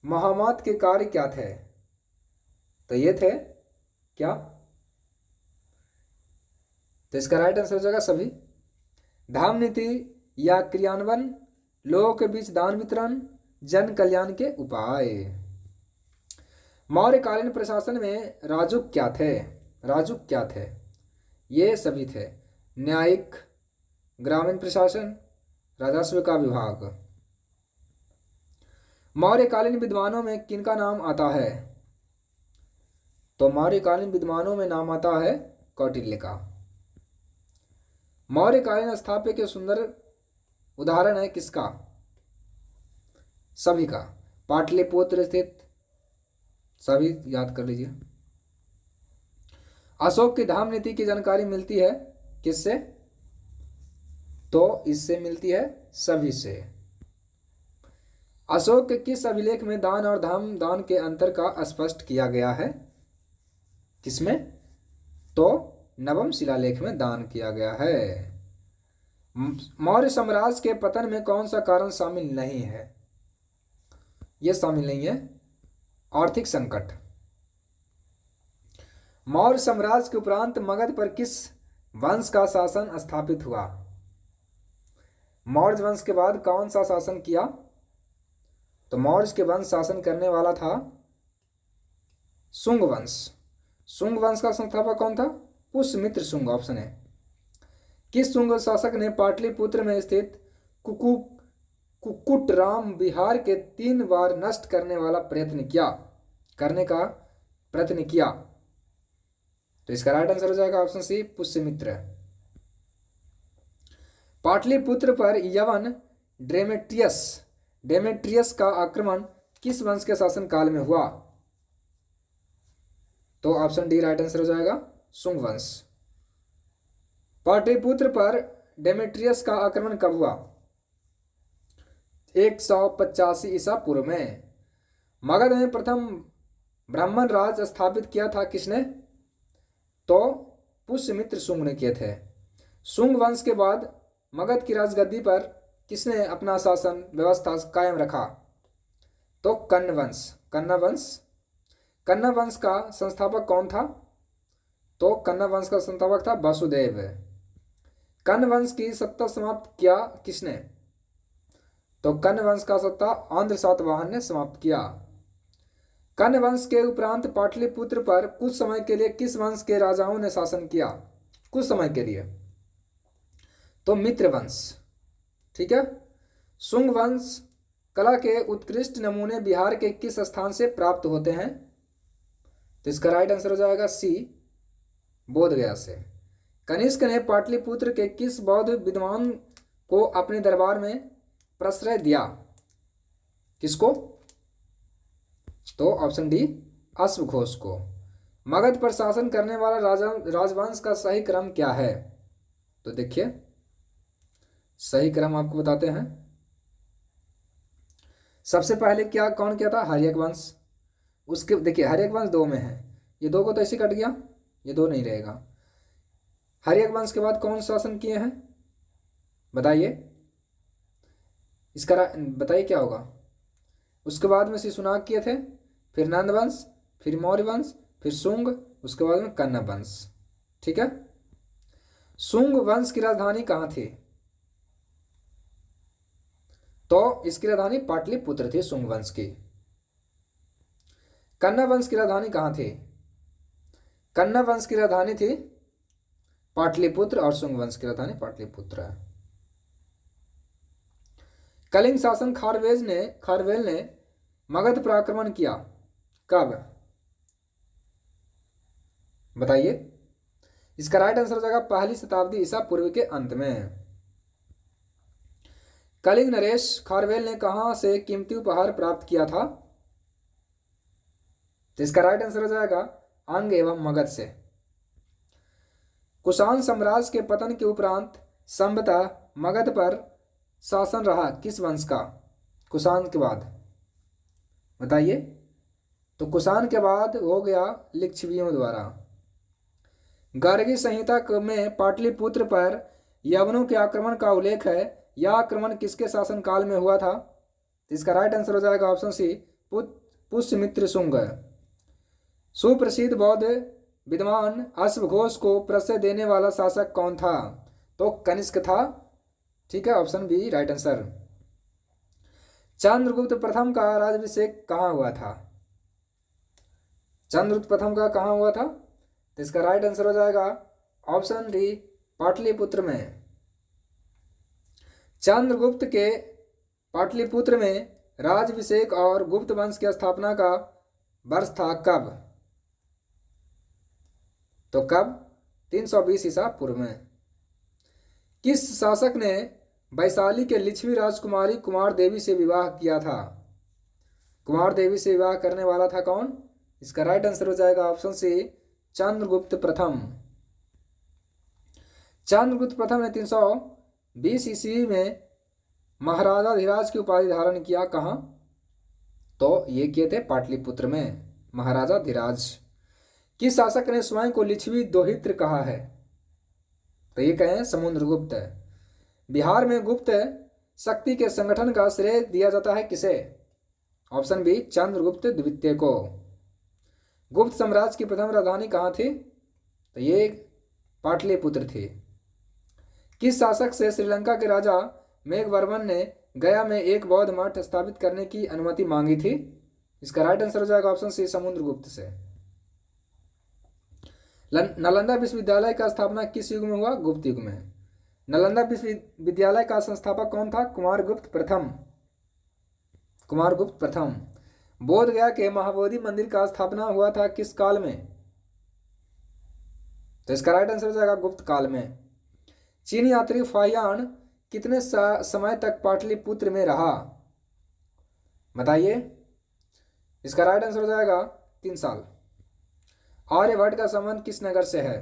महामात के कार्य क्या थे? तो ये थे क्या? तो इसका राइट आंसर हो जाएगा सभी। धाम नीति या क्रियान्वयन, लोगों के बीच दान वितरण, जन कल्याण के उपाय। मौर्यकालीन प्रशासन में राजुक क्या थे? राजुक क्या थे? ये सभी थे। न्यायिक, ग्रामीण प्रशासन, राजस्व का विभाग। मौर्यकालीन विद्वानों में किनका नाम आता है? तो मौर्यकालीन विद्वानों में नाम आता है कौटिल्य का। मौर्यकालीन स्थापत्य के सुंदर उदाहरण है किसका? सभी का। पाटलिपुत्र स्थित, सभी याद कर लीजिए। अशोक की धाम नीति की जानकारी मिलती है किससे? तो इससे मिलती है सभी से। अशोक के किस अभिलेख में दान और धाम दान के अंतर का स्पष्ट किया गया है? किसमें? तो नवम शिलालेख में दान किया गया है। मौर्य साम्राज्य के पतन में कौन सा कारण शामिल नहीं है? यह शामिल नहीं है आर्थिक संकट। मौर्य साम्राज्य के उपरांत मगध पर किस वंश का शासन स्थापित हुआ? मौर्य वंश के बाद कौन सा शासन किया? तो मौर्य के वंश शासन करने वाला था शुंग वंश। शुंग वंश का संस्थापक कौन था? पुष्यमित्र शुंग, ऑप्शन है। किस शुंग शासक ने पाटलिपुत्र में स्थित कुक्कुटराम विहार के 3 बार नष्ट करने का प्रयत्न किया? तो इसका राइट आंसर हो जाएगा ऑप्शन सी, पुष्यमित्र। पाटलिपुत्र पर यवन डेमेट्रियस का आक्रमण किस वंश के शासन काल में हुआ? तो ऑप्शन डी राइट आंसर हो जाएगा, शुंग वंश। पाटलिपुत्र पर डेमेट्रियस का आक्रमण कब हुआ? 185 ईसा पूर्व में। मगध में प्रथम ब्राह्मण राज स्थापित किया था किसने? तो पुष्यमित्र शुंग ने किए थे। शुंग वंश के बाद मगध की राजगद्दी पर किसने अपना शासन व्यवस्था कायम रखा? तो कण्व वंश का संस्थापक कौन था? तो कण्व वंश का संस्थापक था वसुदेव। कण्व वंश की सत्ता समाप्त किया किसने? तो कण्व वंश का सत्ता आंध्र सातवाहन ने समाप्त किया। कण्व वंश के उपरांत पाटलिपुत्र पर कुछ समय के लिए किस वंश के राजाओं ने शासन किया? कुछ समय के लिए तो मित्र वंश। ठीक है। शुंग वंश कला के उत्कृष्ट नमूने बिहार के किस स्थान से प्राप्त होते हैं? तो इसका राइट आंसर हो जाएगा सी, बोधगया से। कनिष्क ने पाटलिपुत्र के किस बौद्ध विद्वान को अपने दरबार में प्रश्रय दिया? किसको? तो ऑप्शन डी, अश्वघोष को। मगध पर शासन करने वाला राजवंश का सही क्रम क्या है? तो देखिए सही क्रम आपको बताते हैं। सबसे पहले कौन किया था? हर्यक वंश। उसके देखिए हर्यक वंश 2 में है, ये 2 को तो ऐसे कट गया, ये 2 नहीं रहेगा। हर्यक वंश के बाद कौन शासन किए हैं बताइए? इसका बताइए क्या होगा? उसके बाद में शिशुनाग किए थे, फिर नंद वंश, फिर मौर्य वंश, फिर शुंग, उसके बाद में कण्व वंश। ठीक है। शुंग वंश की राजधानी कहाँ थी? तो इसकी राजधानी पाटलिपुत्र थी शुंग वंश की। कण्व वंश की राजधानी कहाँ थी? कण्व वंश की राजधानी थी पाटलिपुत्र और शुंग वंश की राजधानी पाटलिपुत्र है। कलिंग शासन खारवेल ने मगध पर आक्रमण किया कब? बताइए। इसका राइट आंसर हो जाएगा 1ली शताब्दी ईसा पूर्व के अंत में। कलिंग नरेश खारवेल ने कहां से कीमती उपहार प्राप्त किया था? तो इसका राइट आंसर हो जाएगा अंग एवं मगध से। कुषाण साम्राज्य के पतन के उपरांत संभवतः मगध पर शासन रहा किस वंश का? कुषाण के बाद बताइए। तो कुषाण के बाद हो गया लिच्छवियों द्वारा। गार्गी संहिता में पाटलिपुत्र पर यवनों के आक्रमण का उल्लेख है। यह आक्रमण किसके शासन काल में हुआ था? इसका राइट आंसर हो जाएगा ऑप्शन सी, पुष्यमित्र शुंग। सुप्रसिद्ध बौद्ध विद्वान अश्वघोष को प्रश्रय देने वाला शासक कौन था? तो कनिष्क था। ठीक है, option B right answer. Chandragupta प्रथम का राज्याभिषेक कहाँ हुआ था? चंद्रगुप्त प्रथम का कहाँ हुआ था? तो इसका राइट आंसर हो जाएगा ऑप्शन डी, पाटलिपुत्र में। चंद्रगुप्त के पाटलिपुत्र में राजाभिषेक और गुप्त वंश की स्थापना का वर्ष था कब? तो कब? 320 ईसा पूर्व में। किस शासक ने वैशाली के लिच्छवी राजकुमारी कुमार देवी से विवाह किया था? कुमार देवी से विवाह करने वाला था कौन? इसका राइट आंसर हो जाएगा ऑप्शन सी, चंद्रगुप्त प्रथम। चंद्रगुप्त प्रथम ने 320 ईस्वी में महाराजा धीराज की उपाधि धारण किया। कहाँ? तो ये किए थे पाटलिपुत्र में, महाराजा धीराज। किस शासक ने स्वयं को लिच्छवी दोहित्र कहा है? तो ये कहें समुद्रगुप्त। बिहार में गुप्त शक्ति के संगठन का श्रेय दिया जाता है किसे? ऑप्शन बी, चंद्रगुप्त द्वितीय को। गुप्त साम्राज्य की प्रथम राजधानी कहाँ थी? तो ये पाटलिपुत्र थी। किस शासक से श्रीलंका के राजा मेघवर्मन ने गया में एक बौद्ध मठ स्थापित करने की अनुमति मांगी थी? इसका राइट आंसर हो जाएगा ऑप्शन सी, समुद्रगुप्त से। नालंदा विश्वविद्यालय का स्थापना किस युग में हुआ? गुप्त युग में। नालंदा विश्वविद्यालय का संस्थापक कौन था? कुमारगुप्त प्रथम। कुमारगुप्त प्रथम। बोध गया के महाबोधि मंदिर का स्थापना हुआ था किस काल में? तो इसका राइट आंसर हो जाएगा गुप्त काल में। चीनी यात्री फाहियान कितने समय तक पाटलिपुत्र में रहा? बताइए। इसका राइट आंसर हो जाएगा 3 साल। आर्यभट्ट का संबंध किस नगर से है?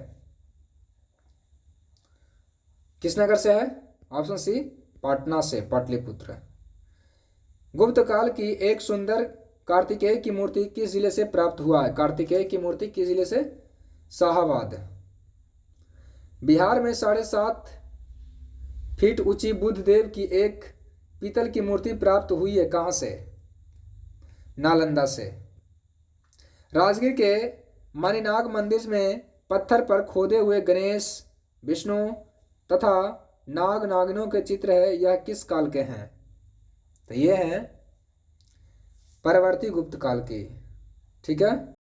किस नगर से है? ऑप्शन सी, पाटना से, पाटलिपुत्र। गुप्त काल की एक सुंदर कार्तिकेय की मूर्ति किस जिले से प्राप्त हुआ है? कार्तिकेय की मूर्ति किस जिले से? शाहाबाद। बिहार में 7.5 फीट ऊंची बुद्ध देव की एक पीतल की मूर्ति प्राप्त हुई है, कहां से? नालंदा से। राजगीर के मणिनाग मंदिर में पत्थर पर खोदे हुए गणेश, विष्णु तथा नाग नागिनों के चित्र है, यह किस काल के हैं? तो ये हैं परवर्ती गुप्त काल के। ठीक है।